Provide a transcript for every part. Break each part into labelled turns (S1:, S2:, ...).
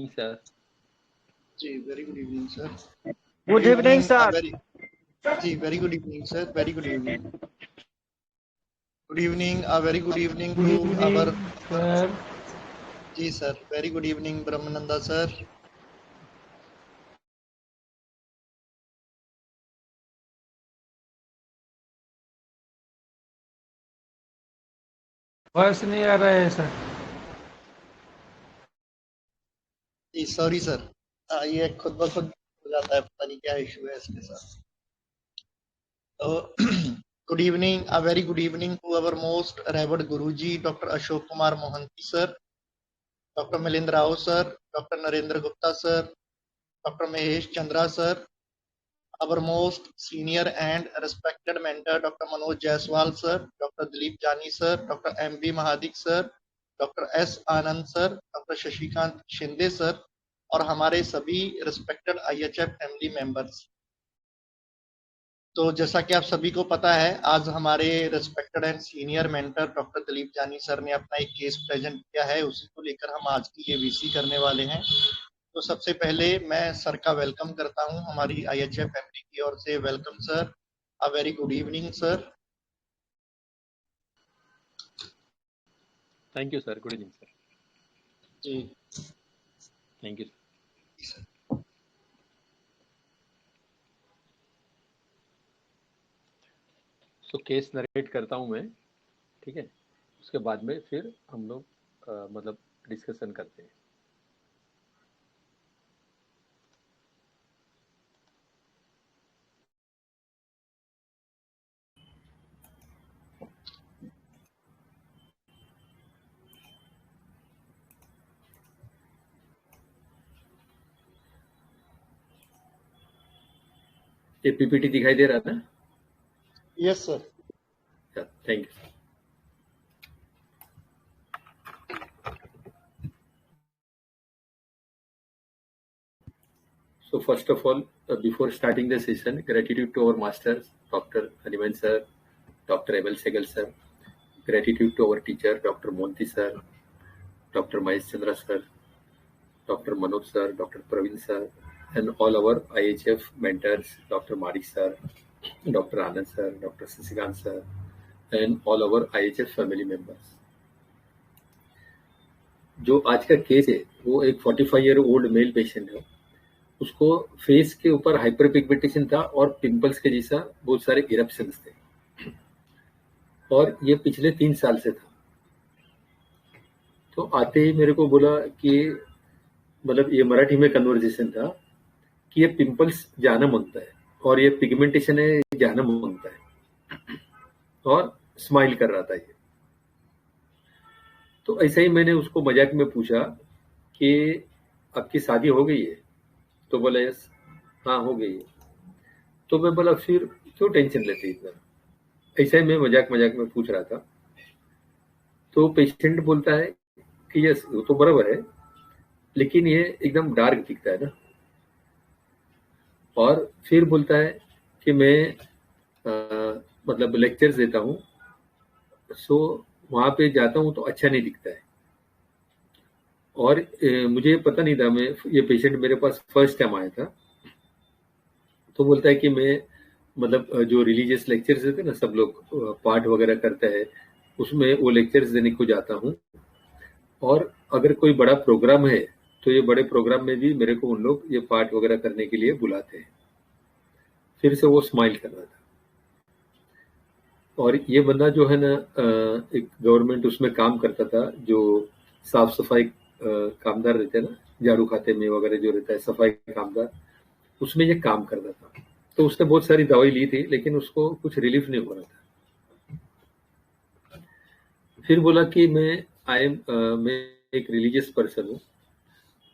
S1: evening, sir.
S2: Very good evening, sir.
S3: Good evening, sir.
S2: Very good evening, sir. Very good evening. Good evening. A very good evening to our
S4: sir.
S2: sir. Very good evening, Brahmananda sir.
S4: Voice नहीं आ रहा है sir.
S2: जी sorry sir, ये खुद ब खुद हो जाता है, पता नहीं क्या इशू है इसके साथ। तो good evening, a very good evening to our most revered Guruji, Dr. Ashok Kumar Mohanty sir, Dr. Milind Rao sir, Dr. Narendra Gupta sir, Dr. Mahesh Chandra sir, our most senior and respected mentor, Dr. Manoj Jaiswal sir, Dr. Dilip Jani sir, Dr. M.B. Mahadik sir, Dr. S. Anand sir, Dr. Shashikant Shinde sir, और हमारे सभी respected IHF family members. तो जैसा कि आप सभी को पता है, आज हमारे respected and senior mentor doctor Dilip जानी सर ने अपना एक केस प्रेजेंट किया है, उसी को लेकर हम आज की ये वीसी करने वाले हैं। तो सबसे पहले मैं सर का वेलकम करता हूं हमारी IHF फैमिली की ओर से। Welcome sir, a very good evening sir.
S1: Thank you, sir. Good evening, sir.
S2: जी
S1: Thank you, sir. तो केस नरेट करता हूं मैं, ठीक है। उसके बाद में फिर हम लोग मतलब डिस्कशन करते हैं।
S5: ये पीपीटी दिखाई दे रहा था?
S2: Yes sir.
S5: Thank you. So first of all, before starting the session, gratitude to our masters, Dr. Haniman sir, Dr. Emil Segal sir, gratitude to our teacher, Dr. Monty sir, Dr. Mahesh Chandra sir, Dr. Manoj sir, Dr. Praveen sir, and all our IHF mentors, Dr. Marik sir, Dr. Anand sir, Dr. Sasikant sir, and all our IHF family members. जो आज का case है वो एक 45-year-old male patient है। उसको face के ऊपर हाइपर पिगमेंटेशन था और पिंपल्स के जैसा बहुत सारे इरप्शंस थे, और ये पिछले 3 साल से था। तो आते ही मेरे को बोला कि मतलब ये मराठी में कन्वर्सेशन था कि ये पिंपल्स जाना मांगता है और ये पिगमेंटेशन है जाना मांगता है, और स्माइल कर रहा था ये। तो ऐसा ही मैंने उसको मजाक में पूछा कि आपकी शादी हो गई है? तो बोला यस, हाँ हो गई है। तो मैं बोला फिर क्यों टेंशन लेते इतना? ऐसा ही मैं मजाक में पूछ रहा था। तो पेशेंट बोलता है कि यस वो तो बराबर है, लेकिन ये एकदम डार्क दिखता है ना। और फिर बोलता है कि मैं मतलब लेक्चर्स देता हूँ, सो वहां पे जाता हूँ तो अच्छा नहीं दिखता है। और मुझे पता नहीं था, मैं ये पेशेंट मेरे पास फर्स्ट टाइम आया था। तो बोलता है कि मैं मतलब जो रिलीजियस लेक्चर्स देते ना, सब लोग पाठ वगैरह करते हैं, उसमें वो लेक्चर्स देने को जाता हूँ, और अगर कोई बड़ा प्रोग्राम है तो ये बड़े प्रोग्राम में भी मेरे को उन लोग ये पाठ वगैरह करने के लिए बुलाते हैं। फिर से वो स्माइल कर रहा था। और ये बंदा जो है ना, एक गवर्नमेंट उसमें काम करता था, जो साफ सफाई कामदार रहते हैं ना, झाड़ू खाते में वगैरह जो रहता है सफाई कामदार, उसमें ये काम करता था। तो उसने बहुत सारी दवाई ली थी, लेकिन उसको कुछ रिलीफ नहीं हो रहा था। फिर बोला कि मैं एक रिलीजियस पर्सन हूँ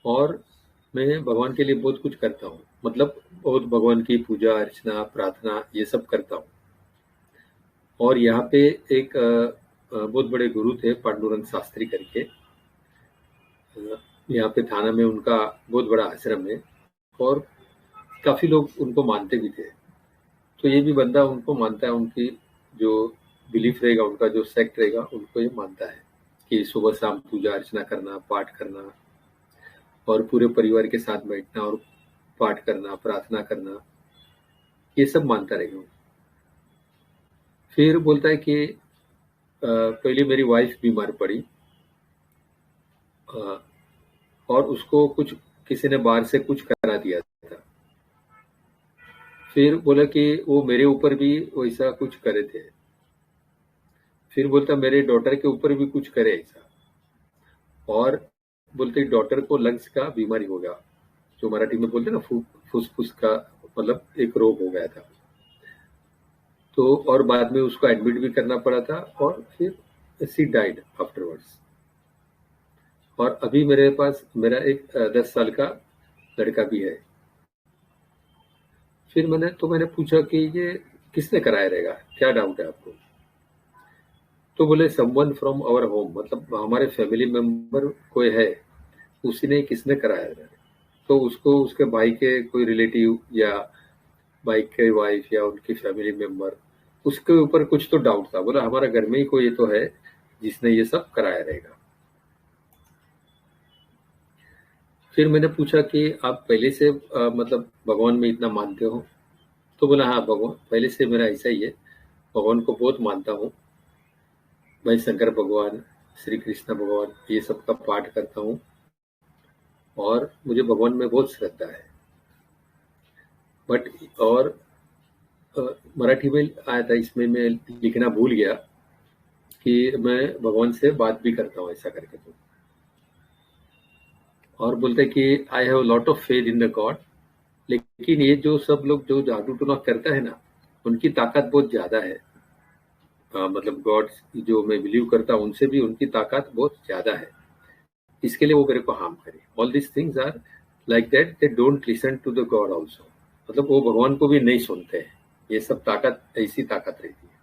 S5: और मैं भगवान के लिए बहुत कुछ करता हूँ, मतलब बहुत भगवान की पूजा अर्चना प्रार्थना ये सब करता हूँ। और यहाँ पे एक बहुत बड़े गुरु थे, पांडुरंग शास्त्री करके, यहाँ पे थाना में उनका बहुत बड़ा आश्रम है, और काफी लोग उनको मानते भी थे। तो ये भी बंदा उनको मानता है, उनकी जो बिलीफ रहेगा, उनका जो सेक्ट रहेगा, उनको ये मानता है कि सुबह शाम पूजा अर्चना करना, पाठ करना। और पूरे परिवार के साथ बैठना और पाठ करना, प्रार्थना करना, ये सब मानता रही हूँ। फिर बोलता है कि पहले मेरी वाइफ बीमार पड़ी और उसको कुछ किसी ने बाहर से कुछ करा दिया था। फिर बोला कि वो मेरे ऊपर भी वैसा कुछ करे थे। फिर बोलता मेरे डॉटर के ऊपर भी कुछ करे ऐसा, और बोलते डॉटर को लंग्स का बीमारी हो गया, जो मराठी में बोलते ना फुसफुस का मतलब एक रोग हो गया था। तो और बाद में उसको एडमिट भी करना पड़ा था, और फिर शी डाइड आफ्टरवर्ड्स। और अभी मेरे पास मेरा एक 10 साल का लड़का भी है। फिर मैंने पूछा कि ये किसने कराया रहेगा, क्या डाउट है आपको? तो बोले समवन फ्रॉम आवर होम, मतलब हमारे फैमिली मेंबर कोई है, उसी ने किसने कराया रहेगा। तो उसको उसके भाई के कोई रिलेटिव या भाई के वाइफ या उनकी फैमिली मेंबर, उसके ऊपर कुछ तो डाउट था। बोला हमारा घर में ही कोई तो है जिसने ये सब कराया रहेगा। फिर मैंने पूछा कि आप पहले से मतलब भगवान में इतना मानते हो? तो बोला हाँ, भगवान पहले से मेरा ऐसा ही है, भगवान को बहुत मानता हूँ। मैं शंकर भगवान, श्री कृष्ण भगवान, ये सब का पाठ करता हूँ और मुझे भगवान में बहुत श्रद्धा है। बट और मराठी में आया था, इसमें मैं लिखना भूल गया कि मैं भगवान से बात भी करता हूँ ऐसा करके। तो और बोलते कि I have lot of faith in the God, लेकिन ये जो सब लोग जो जादू टोना करता है ना, उनकी ताकत बहुत ज्यादा है। मतलब गॉड जो मैं बिलीव करता हूँ उनसे भी उनकी ताकत बहुत ज्यादा है, इसके लिए वो मेरे को हार्म करे। All this things are like that, they don't listen to the god also, मतलब वो भगवान को भी नहीं सुनते हैं। ये सब ताकत ऐसी ताकत रहती है।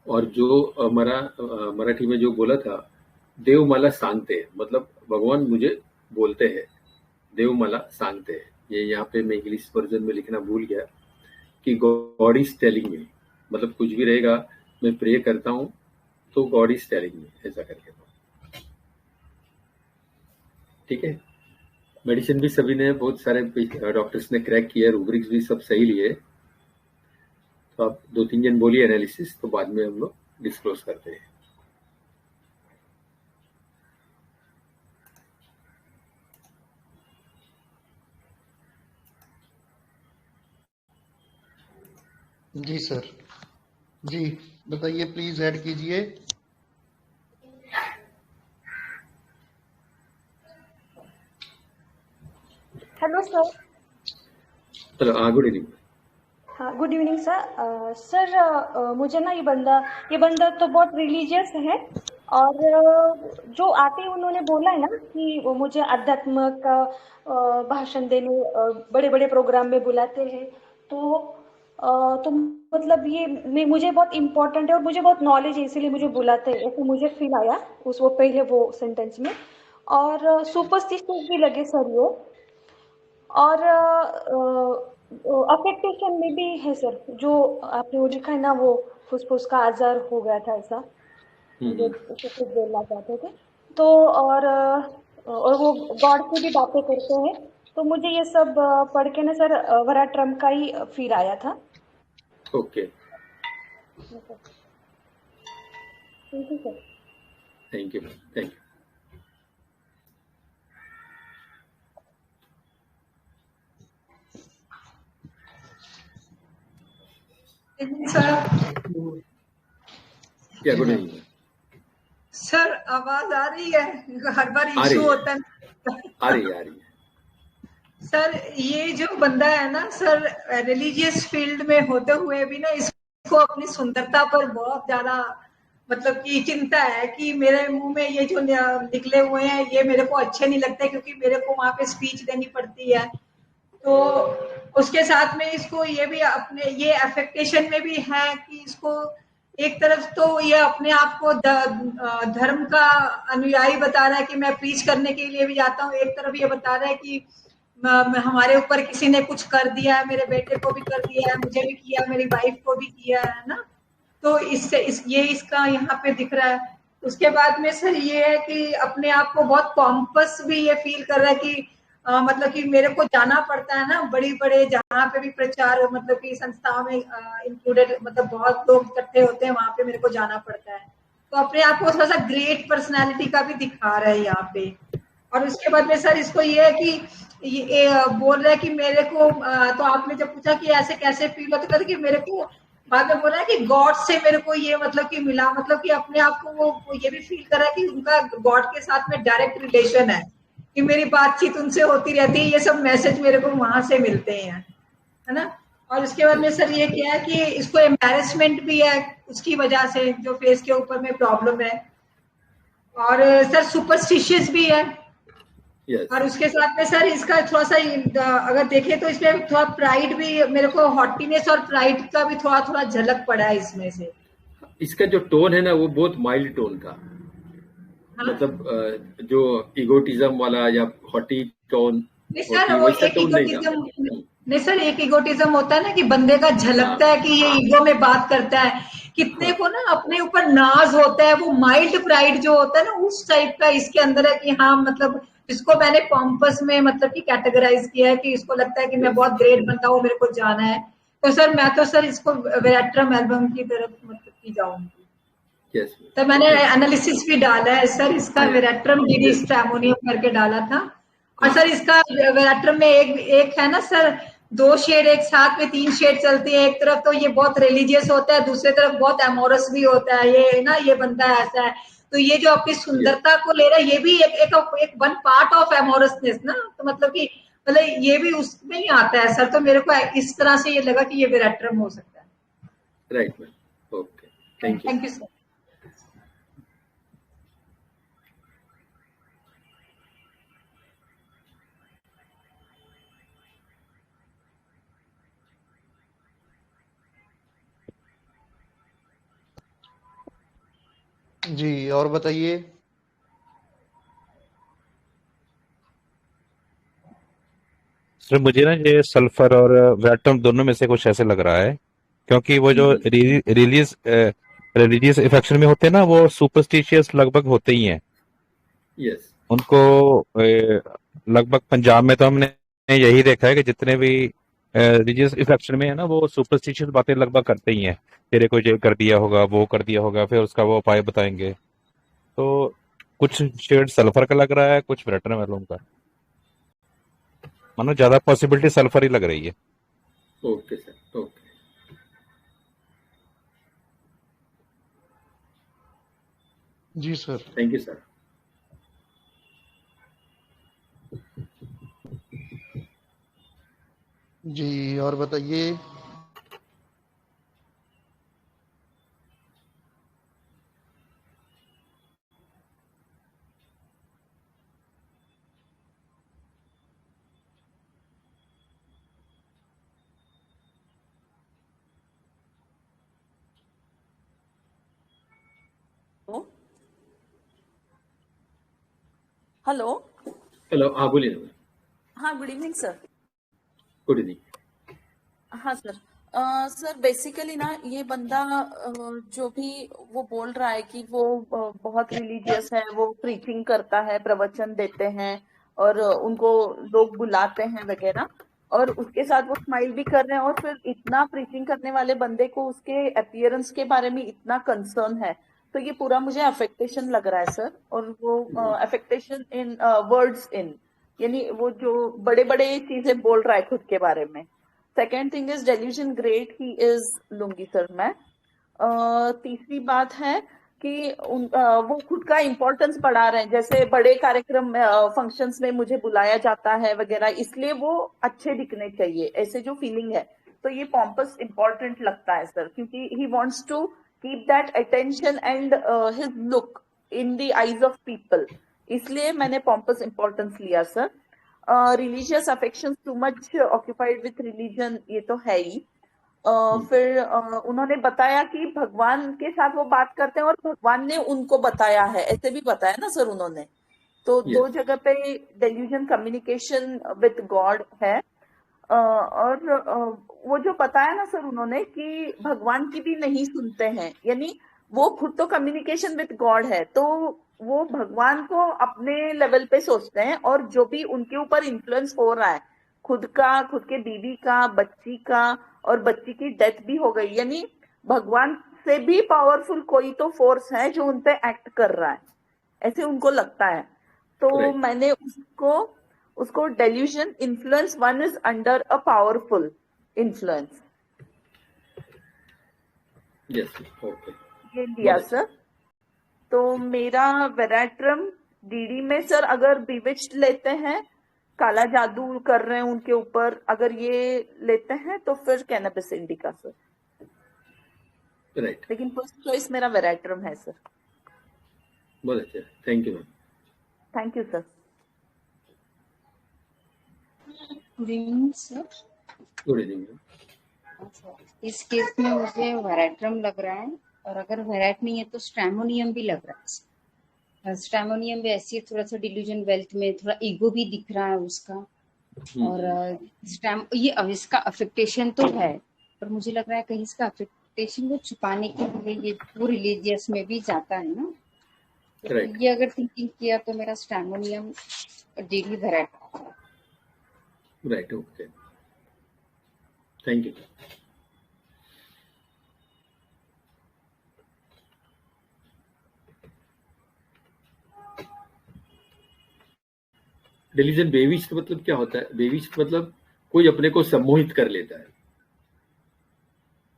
S5: और जो मराठी में जो बोला था, देव मला सांगते, मतलब भगवान मुझे बोलते हैं, देव मला सांगते। ये यहाँ पे मैं इंग्लिश वर्जन में लिखना भूल गया कि गॉड इज टेलिंग मी, मतलब कुछ भी रहेगा मैं प्रे करता हूँ तो गॉड इज टेलिंग मी, ऐसा करके। ठीक है। मेडिसिन भी सभी ने, बहुत सारे डॉक्टर्स ने क्रैक किया, रूब्रिक्स भी सब सही लिए। तो आप 2-3 जन बोलिए एनालिसिस, तो बाद में हम लोग डिस्क्लोज करते हैं।
S2: जी सर, जी बताइए, प्लीज ऐड कीजिए।
S6: Hello sir.
S5: चलो गुड इवनिंग।
S6: हाँ, गुड इवनिंग सर। सर मुझे ना ये बंदा तो बहुत रिलीजियस है, और जो आते ही उन्होंने बोला है ना कि वो मुझे अध्यात्म का भाषण देने बड़े बड़े प्रोग्राम में बुलाते हैं, तो मतलब ये मुझे बहुत इम्पोर्टेंट है और मुझे बहुत नॉलेज है, इसीलिए मुझे बुलाते हैं, ऐसे मुझे फील आया उस वो पहले वो सेंटेंस में। और सुपरस्टिशियस भी लगे सर ये, और अफेक्टेशन में भी है सर, जो आपने वो लिखा है ना, वो फुसफुस का आजार हो गया था ऐसा, जो कुछ बोलना चाहते थे। तो और वो गॉड से भी बातें करते हैं, तो मुझे ये सब पढ़ के ना सर वरा ट्रम्प का ही फील आया था।
S5: Okay,
S6: thank you sir.
S5: Thank you, thank you.
S7: Sir
S5: क्या गुड इवनिंग
S7: सर, आवाज आ रही है? हर बार इशू होता है।
S5: आ रही है
S7: सर, ये जो बंदा है ना सर, रिलीजियस फील्ड में होते हुए भी ना इसको अपनी सुंदरता पर बहुत ज्यादा मतलब कि चिंता है कि मेरे मुंह में ये जो निकले हुए हैं ये मेरे को अच्छे नहीं लगते, क्योंकि मेरे को वहां पे स्पीच देनी पड़ती है। तो उसके साथ में इसको ये भी अपने ये अफेक्टेशन में भी है कि इसको एक तरफ तो ये अपने आप को धर्म का अनुयायी बता रहा है कि मैं प्रीच करने के लिए भी जाता हूँ, एक तरफ ये बता रहा है कि हमारे ऊपर किसी ने कुछ कर दिया है, मेरे बेटे को भी कर दिया है, मुझे भी किया, मेरी वाइफ को भी किया है ना, तो ये इसका यहाँ पे दिख रहा है। उसके बाद में सर ये है कि अपने आप को बहुत पॉम्पस भी ये फील कर रहा है कि मतलब कि मेरे को जाना पड़ता है ना बड़ी बड़े जहाँ पे भी प्रचार मतलब कि संस्थाओं में इंक्लूडेड मतलब बहुत लोग इकट्ठे होते हैं, वहां पे मेरे को जाना पड़ता है। तो अपने आप को थोड़ा सा ग्रेट पर्सनैलिटी का भी दिखा रहा है यहाँ पे। और उसके बाद में सर इसको ये है कि ये बोल रहा है कि मेरे को तो आपने जब पूछा कि ऐसे कैसे फील होता है कि मेरे को बाद में बोला है कि गॉड से मेरे को ये मतलब कि मिला, मतलब कि अपने आप को वो ये भी फील कर रहा है कि उनका गॉड के साथ में डायरेक्ट रिलेशन है, कि मेरी बातचीत उनसे होती रहती है, ये सब मैसेज मेरे को वहां से मिलते हैं, है ना। और उसके बाद में सर ये क्या है कि इसको एम्बैरेसमेंट भी है उसकी वजह से जो फेस के ऊपर में प्रॉब्लम है, और सर सुपरस्टिशियस भी है।
S5: Yes.
S7: और उसके साथ में सर इसका थोड़ा सा अगर देखें तो इसमें थोड़ा प्राइड भी, मेरे को हॉटीनेस और प्राइड का भी थोड़ा थोड़ा झलक पड़ा है इसमें से।
S5: इसका जो टोन है ना वो बहुत माइल्ड टोन था।
S7: हाँ?
S5: मतलब जो इगोटिज्म वाला या हॉटी टोन
S7: नहीं सर, वो एक इगोटिज्म नहीं सर, एक इगोटिज्म होता है ना कि बंदे का झलकता है कि ये ईगो में बात करता है, कितने को ना अपने ऊपर नाज होता है, वो माइल्ड प्राइड जो होता है ना उस टाइप का इसके अंदर है कि हाँ मतलब इसको मैंने पॉम्पस में मतलब कि कैटेगराइज किया है कि इसको लगता है कि मैं बहुत ग्रेट बनता हूँ, मेरे को जाना है। तो सर मैं तो सर इसको वेरेट्रम एल्बम की तरफ मतलब की जाऊंगी।
S5: yes.
S7: तो मैंने एनालिसिस भी डाला है सर इसका, वेरेट्रम डीडी स्ट्रैमोनियम करके डाला था। और सर इसका वेरेट्रम में एक है ना सर, 2 शेड एक साथ में 3 शेड चलती है, एक तरफ तो ये बहुत रिलीजियस होता है, दूसरी तरफ बहुत एमोरस भी होता है, ये ना ये बनता है ऐसा है। तो ये जो आपकी सुंदरता को ले रहा है ये भी एक वन पार्ट ऑफ एमोरसनेस ना, तो मतलब कि मतलब ये भी उसमें ही आता है सर। तो मेरे को इस तरह से ये लगा कि ये वेरेट्रम हो सकता है।
S5: Right ma'am, okay, thank you
S7: sir.
S2: जी और बताइए।
S8: सर मुझे ना ये सल्फर और वेटम दोनों में से कुछ ऐसे लग रहा है, क्योंकि वो जो रिलीजियस इफेक्शन में होते हैं ना वो सुपरस्टिशियस लगभग होते ही हैं।
S5: यस।
S8: उनको लगभग पंजाब में तो हमने यही देखा है कि जितने भी रिलीजियस इफेक्शन में है ना वो सुपरस्टिशियस बातें लगभग करते ही हैं। तेरे को ये कर दिया होगा, वो कर दिया होगा, फिर उसका वो उपाय बताएंगे। तो कुछ शेड सल्फर का लग रहा है, कुछ वेटरम एल्बम का। मानो ज्यादा पॉसिबिलिटी सल्फर ही लग रही है।
S5: Okay sir, okay.
S2: जी सर,
S5: थैंक यू सर।
S2: जी और बताइए।
S9: हेलो।
S5: हेलो, हाँ बोलिए ना।
S9: हाँ, good evening sir.
S5: Good evening.
S9: हाँ सर, सर बेसिकली ना ये बंदा जो भी वो बोल रहा है कि वो बहुत रिलीजियस है, वो प्रीचिंग करता है, प्रवचन देते हैं और उनको लोग बुलाते हैं वगैरह, और उसके साथ वो स्माइल भी कर रहे हैं, और फिर इतना प्रीचिंग करने वाले बंदे को उसके अपीयरेंस के बारे में इतना कंसर्न है, तो ये पूरा मुझे अफेक्टेशन लग रहा है सर। और वो अफेक्टेशन इन वर्ड्स इन, यानी वो जो बड़े बड़े चीजें बोल रहा है खुद के बारे में। Second thing is delusion great he is लूंगी सर मैं। तीसरी बात है कि वो खुद का इम्पोर्टेंस बढ़ा रहे हैं, जैसे बड़े कार्यक्रम फंक्शंस में मुझे बुलाया जाता है वगैरह, इसलिए वो अच्छे दिखने चाहिए, ऐसे जो फीलिंग है। तो ये पॉम्पस इम्पोर्टेंट लगता है सर, क्योंकि he wants to keep that attention and his look in the eyes of people, इसलिए मैंने पॉम्पस इम्पोर्टेंस लिया sir. Religious affection too much occupied with religion, ये तो है ही। फिर उन्होंने बताया कि भगवान के साथ वो बात करते हैं और भगवान ने उनको बताया है, ऐसे भी बताया ना सर उन्होंने। तो
S5: Yes.
S9: दो जगह पे डेल्यूजन कम्युनिकेशन विद गॉड है। और वो जो बताया ना सर उन्होंने कि भगवान की भी नहीं सुनते हैं, यानी वो खुद तो कम्युनिकेशन विद गॉड है, तो वो भगवान को अपने लेवल पे सोचते हैं, और जो भी उनके ऊपर इन्फ्लुएंस हो रहा है खुद का, खुद के बीवी का, बच्ची का, और बच्ची की डेथ भी हो गई, यानी भगवान से भी पावरफुल कोई तो फोर्स है जो उनपे एक्ट कर रहा है, ऐसे उनको लगता है। तो
S5: Right.
S9: मैंने उसको delusion influence one is under a powerful influence
S5: Yes. Okay.
S9: ये लिया
S5: बहुत अच्छा।
S9: सर। तो मेरा वेराट्रम डीडी में सर अगर बिविच्ड लेते हैं, काला जादू कर रहे हैं उनके ऊपर, अगर ये लेते हैं तो फिर कैनबिस इंडिका सर,
S5: Right.
S9: लेकिन फर्स्ट चॉइस मेरा वेराट्रम है सर।
S5: बहुत अच्छा, thank you ma'am.
S9: Thank you sir.
S10: Good evening sir.
S5: Good evening ma'am.
S10: इस केस में मुझे वेराट्रम लग रहा है, और अगर वेराट नहीं है तो स्ट्रैमोनियम भी लग रहा है। स्ट्रैमोनियम भी ऐसी है, थोड़ा सा डिल्यूजन वेल्थ में थोड़ा ईगो भी दिख रहा है उसका, और ये इसका अफेक्टेशन तो है, पर मुझे लग रहा है कहीं इसका अफेक्टेशन को छुपाने के लिए ये वो रिलीजियस में भी जाता है ना। तो
S5: Right.
S10: ये अगर थिंकिंग किया तो मेरा स्ट्रैमोनियम डेली वेराट।
S5: Right, okay, thank you. डिलीजन बेविस्ट मतलब क्या होता है? बेविस्ट मतलब कोई अपने को सम्मोहित कर लेता है,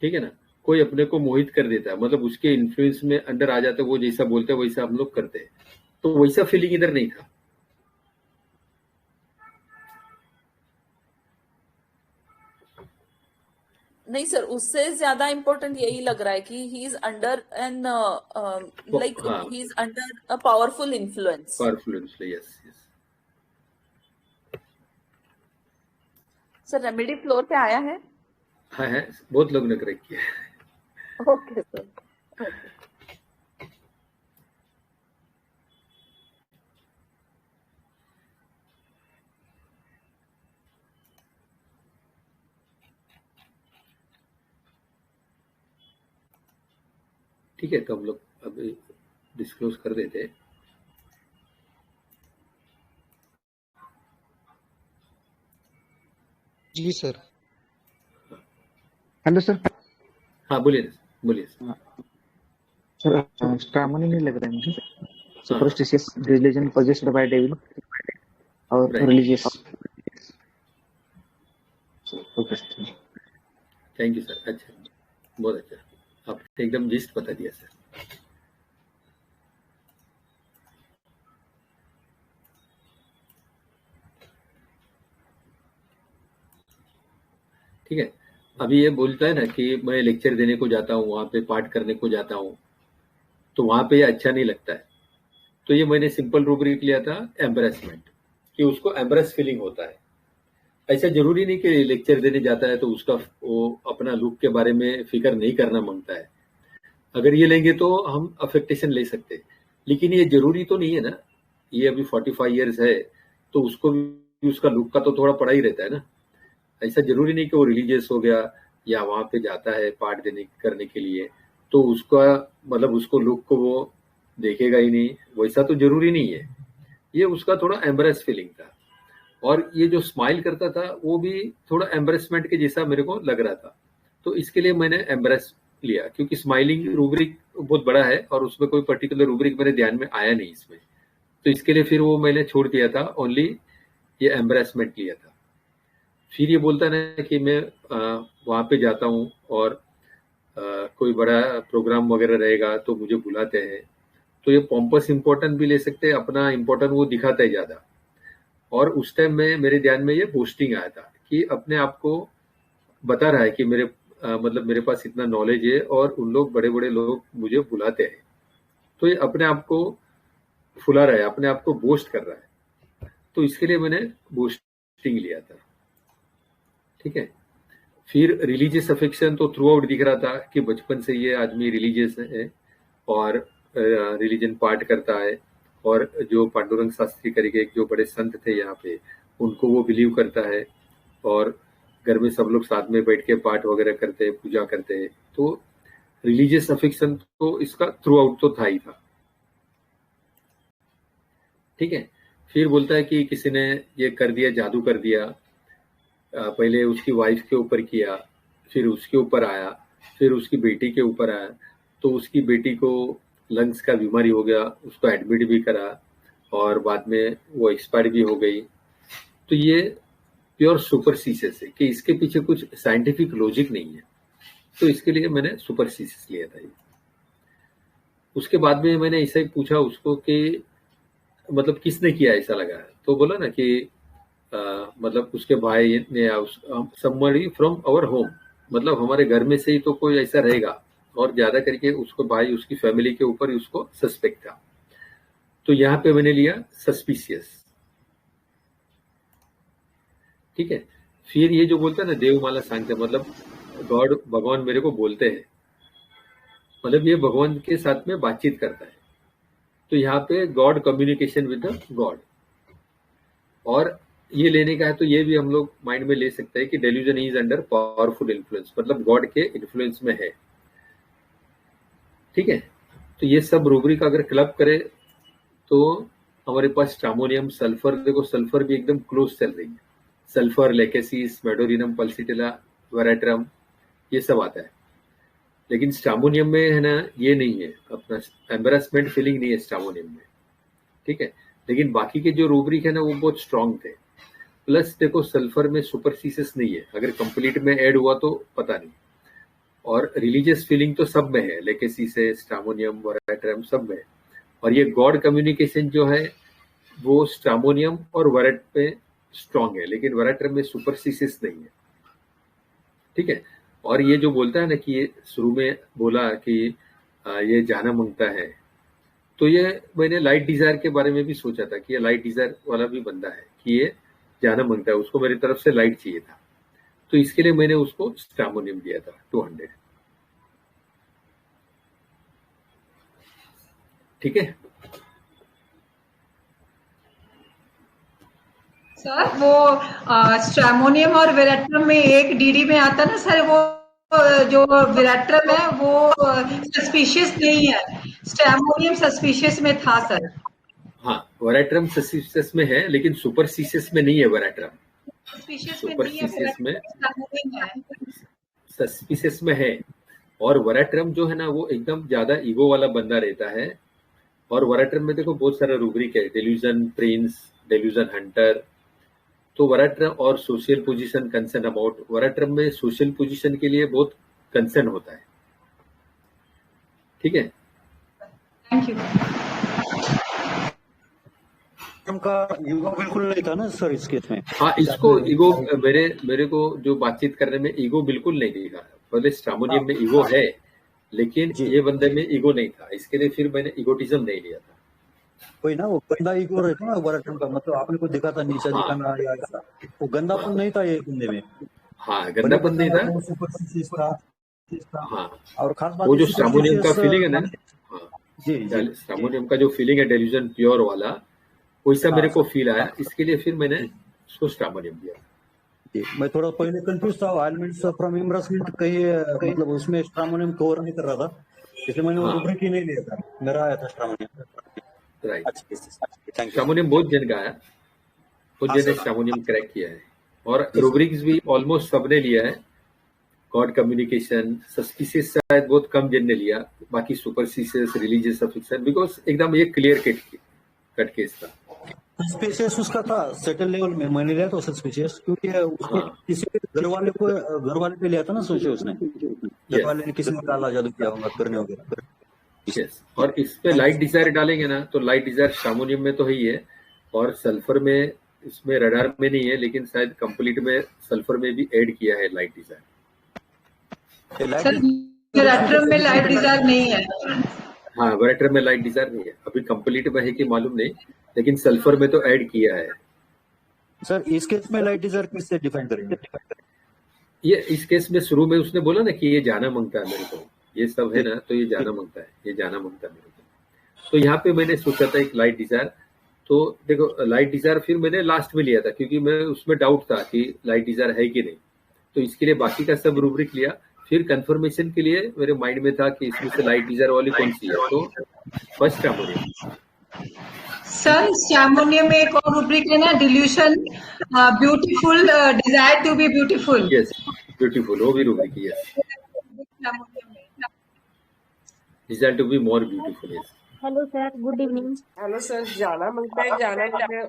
S5: ठीक है ना, कोई अपने को मोहित कर देता है, मतलब उसके इन्फ्लुएंस में अंडर आ जाता है, वो जैसा बोलते हैं वैसा हम लोग करते हैं। तो वैसा फीलिंग इधर नहीं था।
S9: नहीं सर, उससे ज्यादा इम्पोर्टेंट यही लग रहा है कि he is under an like he is under a powerful influence.
S5: Powerful influence, yes yes.
S9: Sir remedy floor पे आया है?
S5: हाँ है, बहुत लोग ने करेक्ट किया है।
S9: Okay sir, okay.
S5: ठीक है, तो हम लोग अभी डिस्क्लोज कर देते हैं।
S2: जी सर।
S3: Hello sir.
S5: हाँ बोलिए बोलिए
S3: सर स्ट्रैमोनियम नहीं लग रहा है मुझे। Superstitious religion possessed by devil और
S5: Right.
S3: Religious. Okay sir,
S5: thank you sir. अच्छा, बहुत अच्छा, आपने एकदम जिस्ट बता दिया सर। ठीक है, अभी ये बोलता है ना कि मैं लेक्चर देने को जाता हूँ, वहां पे पाठ करने को जाता हूँ, तो वहां पे ये अच्छा नहीं लगता है। तो ये मैंने सिंपल रूब्रिक लिया था एम्बरेसमेंट, कि उसको एम्बरेस फीलिंग होता है। ऐसा जरूरी नहीं कि लेक्चर देने जाता है तो उसका वो अपना लुक के बारे में फिक्र नहीं करना मांगता है। अगर ये लेंगे तो हम अफेक्टेशन ले सकते हैं, लेकिन ये जरूरी तो नहीं है ना। ये अभी 45 ईयर्स है, तो उसको भी उसका लुक का तो थोड़ा पड़ा ही रहता है ना। ऐसा जरूरी नहीं कि वो रिलीजियस हो गया या वहां पे जाता है पाठ देने करने के लिए तो उसका मतलब उसको लुक को वो देखेगा ही नहीं, वैसा तो जरूरी नहीं है। ये उसका थोड़ा एम्बरेस फीलिंग था, और ये जो स्माइल करता था वो भी थोड़ा एम्बरेसमेंट के जैसा मेरे को लग रहा था। तो इसके लिए मैंने एम्बरेस लिया, क्योंकि स्माइलिंग रूब्रिक बहुत बड़ा है और उसमें कोई पर्टिकुलर रूब्रिक मेरे ध्यान में आया नहीं इसमें, तो इसके लिए फिर वो मैंने छोड़ दिया था, ओनली ये एम्बरेसमेंट लिया था। फिर ये बोलता ना कि मैं वहां पे जाता हूँ और कोई बड़ा प्रोग्राम वगैरह रहेगा तो मुझे बुलाते हैं, तो ये पॉम्पस इम्पोर्टेंट भी ले सकते हैं, अपना इम्पोर्टेंट वो दिखाता है ज्यादा। और उस टाइम में मेरे ध्यान में ये बोस्टिंग आया था कि अपने आप को बता रहा है कि मेरे मतलब मेरे पास इतना नॉलेज है और उन लोग बड़े बड़े लोग मुझे बुलाते हैं, तो ये अपने आप को फुला रहा है, अपने आप को बोस्ट कर रहा है। तो इसके लिए मैंने बोस्टिंग लिया था। ठीक है, फिर रिलीजियस अफेक्शन तो थ्रू आउट दिख रहा था कि बचपन से ये आदमी रिलीजियस है और रिलीजन पार्ट करता है और जो पांडुरंग शास्त्री करके एक जो बड़े संत थे यहाँ पे, उनको वो बिलीव करता है, और घर में सब लोग साथ में बैठ के पाठ वगैरह करते हैं, पूजा करते हैं। तो रिलीजियस अफेक्शन तो इसका थ्रू आउट तो था ही था। ठीक है। फिर बोलता है कि किसी ने ये कर दिया, जादू कर दिया, पहले उसकी वाइफ के ऊपर किया, फिर उसके ऊपर आया, फिर उसकी बेटी के ऊपर आया, तो उसकी बेटी को लंग्स का बीमारी हो गया, उसको एडमिट भी करा, और बाद में वो एक्सपायर भी हो गई। तो ये प्योर सुपरस्टिशियस है कि इसके पीछे कुछ साइंटिफिक लॉजिक नहीं है, तो इसके लिए मैंने सुपरस्टिशियस लिया था ये। उसके बाद में मैंने ऐसा ही पूछा उसको कि मतलब किसने किया ऐसा लगा, तो बोला ना कि मतलब उसके भाई ने, समबडी फ्रॉम आवर होम, मतलब हमारे घर में से ही तो कोई ऐसा रहेगा, और ज्यादा करके उसको भाई, उसकी फैमिली के ऊपर ही उसको सस्पेक्ट था। तो यहाँ पे मैंने लिया सस्पिशियस। ठीक है। फिर ये जो बोलता है ना देवमाला सांगते, मतलब गॉड, भगवान मेरे को बोलते हैं, मतलब ये भगवान के साथ में बातचीत करता है। तो यहाँ पे God, communication with the God, और ये लेने का है तो ये भी हम लोग माइंड में ले सकते हैं कि delusion is under powerful influence, मतलब गॉड के इन्फ्लुएंस में है। ठीक है। तो ये सब रूब्रिक अगर क्लब करे तो हमारे पास स्ट्रामोनियम, सल्फर, देखो सल्फर भी एकदम क्लोज चल रही है, sulphur, lachesis, medorrhinum, pulsatilla, veratrum, ये सब आता है। लेकिन स्ट्रामोनियम में है ना ये नहीं है, अपना एम्बेरसमेंट फीलिंग नहीं है स्ट्रामोनियम में। ठीक है। लेकिन बाकी के जो रूब्रिक है ना वो बहुत स्ट्रांग थे। प्लस देखो सल्फर में सुपरस्टिशियस नहीं है, अगर कंप्लीट में ऐड हुआ तो पता नहीं, और रिलीजियस फीलिंग तो सब में है, लेकेसिस है, स्ट्रामोनियम, वेराट्रम सब में है। और ये गॉड कम्युनिकेशन जो है वो स्ट्रामोनियम और वेराट में स्ट्रांग है, लेकिन वेराट्रम में सुपरस्टिशियस नहीं है। ठीक है। और ये जो बोलता है ना कि ये शुरू में बोला कि ये जाना मांगता है, तो ये मैंने लाइट डिजायर के बारे में भी सोचा था कि ये लाइट डिजायर वाला भी बंदा है, कि ये जाना मांगता है, उसको मेरी तरफ से लाइट चाहिए था, तो इसके लिए मैंने उसको स्ट्रामोनियम दिया था 200। ठीक है।
S7: सर वो स्ट्रामोनियम और वेराट्रम में एक डीडी में आता ना सर, वो जो वेराट्रम है वो सस्पिशियस नहीं है, स्ट्रामोनियम सस्पिशियस में था सर।
S5: हाँ, वेराट्रम सस्पिशियस में है, लेकिन सुपरस्टिशियस में नहीं है वेराट्रम। सुपरस्टिशियस में सस्पिशियस में है, और वेराट्रम जो है ना वो एकदम ज्यादा ईगो वाला बंदा रहता है। और वेराट्रम में देखो बहुत सारा रूब्रिक है, डेल्यूजन प्रिंस, डेल्यूजन हंटर। तो वेराट्रम और social position, concern about, veratrum में सोशल पोजीशन के लिए बहुत कंसर्न होता है। ठीक है।
S7: Thank you.
S11: का ईगो बिल्कुल नहीं था ना सर इस केस में।
S5: हाँ, इसको ईगो, मेरे को जो बातचीत करने में ईगो बिल्कुल नहीं दिखा। पहले स्ट्रामोनियम में ईगो है, लेकिन ये बंदे में ईगो नहीं था, इसके लिए फिर मैंने ईगोटिज्म नहीं लिया था।
S11: कोई ना वो गंदा ईगो रहता ना वेराट्रम का, मतलब आपने को दिखा था नीचा दिखाना या ऐसा, वो गंदापन नहीं था ये बंदे में।
S5: हाँ, गंदापन नहीं था। हाँ,
S11: और खास बात
S5: वो जो स्ट्रामोनियम का फीलिंग है ना, हाँ
S11: जी,
S5: स्ट्रामोनियम का जो फीलिंग है डेल्यूजन प्योर वाला, वैसा मेरे को फील आया, इसके लिए फिर मैंने उसको स्ट्रामोनियम दिया।
S11: जी, मैं थोड़ा पहले कंफ्यूज था, एलिमेंट्स फ्रॉम इम्ब्रेसमेंट कहीं मतलब उसमें स्ट्रामोनियम कवर नहीं कर रहा था, इसलिए मैंने वो रूब्रिक ही नहीं लिया था, मेरा आया था स्ट्रामोनियम।
S5: राइट। स्ट्रामोनियम बहुत जन का आया, बहुत जन ने स्ट्रामोनियम क्रैक किया है, और रूब्रिक्स भी ऑलमोस्ट सबने लिया है। गॉड कम्युनिकेशन, सस्पिशियस शायद बहुत कम जन ने लिया, बाकी सुपरस्टिशियस, रिलीजियस अफेक्शन, बिकॉज एकदम ये क्लियर कट केस था।
S11: सस्पिशियस उसका था सेटल लेवल में, मैंने लिया था सस्पिशियस, क्योंकि उसको किसी घर वाले पे लिया था ना, सोचे उसने घर वाले ने किसी ने काला जादू किया होगा करने वगैरह।
S5: यस, और इस पे लाइट डिजायर डालेंगे ना, तो लाइट डिजायर स्ट्रामोनियम में तो ही है, और सल्फर में, इसमें रडार में नहीं है, लेकिन शायद कंप्लीट में सल्फर में भी ऐड किया है लाइट डिजायर।
S7: वेराट्रम में लाइट डिजायर नहीं है।
S5: हाँ, वेराट्रम में लाइट डिजायर नहीं है, अभी कंप्लीट में है कि मालूम नहीं, लेकिन सल्फर में तो ऐड किया है।
S11: सर इस केस में लाइट डिजायर किससे डिफाइन करेंगे?
S5: ये इस केस में शुरू में उसने बोला ना कि ये जाना मांगता है मेरे को, ये सब है ना, तो ये जाना मांगता है, ये जाना मांगता है मेरे को। तो यहाँ पे मैंने सोचा था एक लाइट डिजायर, तो देखो लाइट डिजायर फिर मैंने लास्ट में लिया था क्योंकि मैं उसमें डाउट था कि लाइट डिजायर है कि नहीं, तो इसके लिए बाकी का सब रूब्रिक लिया। फिर कंफर्मेशन के लिए मेरे माइंड में था कि इसमें से लाइट डिजायर वाली कौन सी है, तो फर्स्ट स्ट्रैमोनियम।
S7: सर स्ट्रैमोनियम में एक और रूब्रिक है ना, delusion, beautiful, desire to be beautiful.
S5: Yes, beautiful, वो भी रूब्रिक है। Yes, desire to be more beautiful. Yes.
S12: Hello sir, good evening.
S13: Hello sir, जाना मांगता है, जाना मांगता है,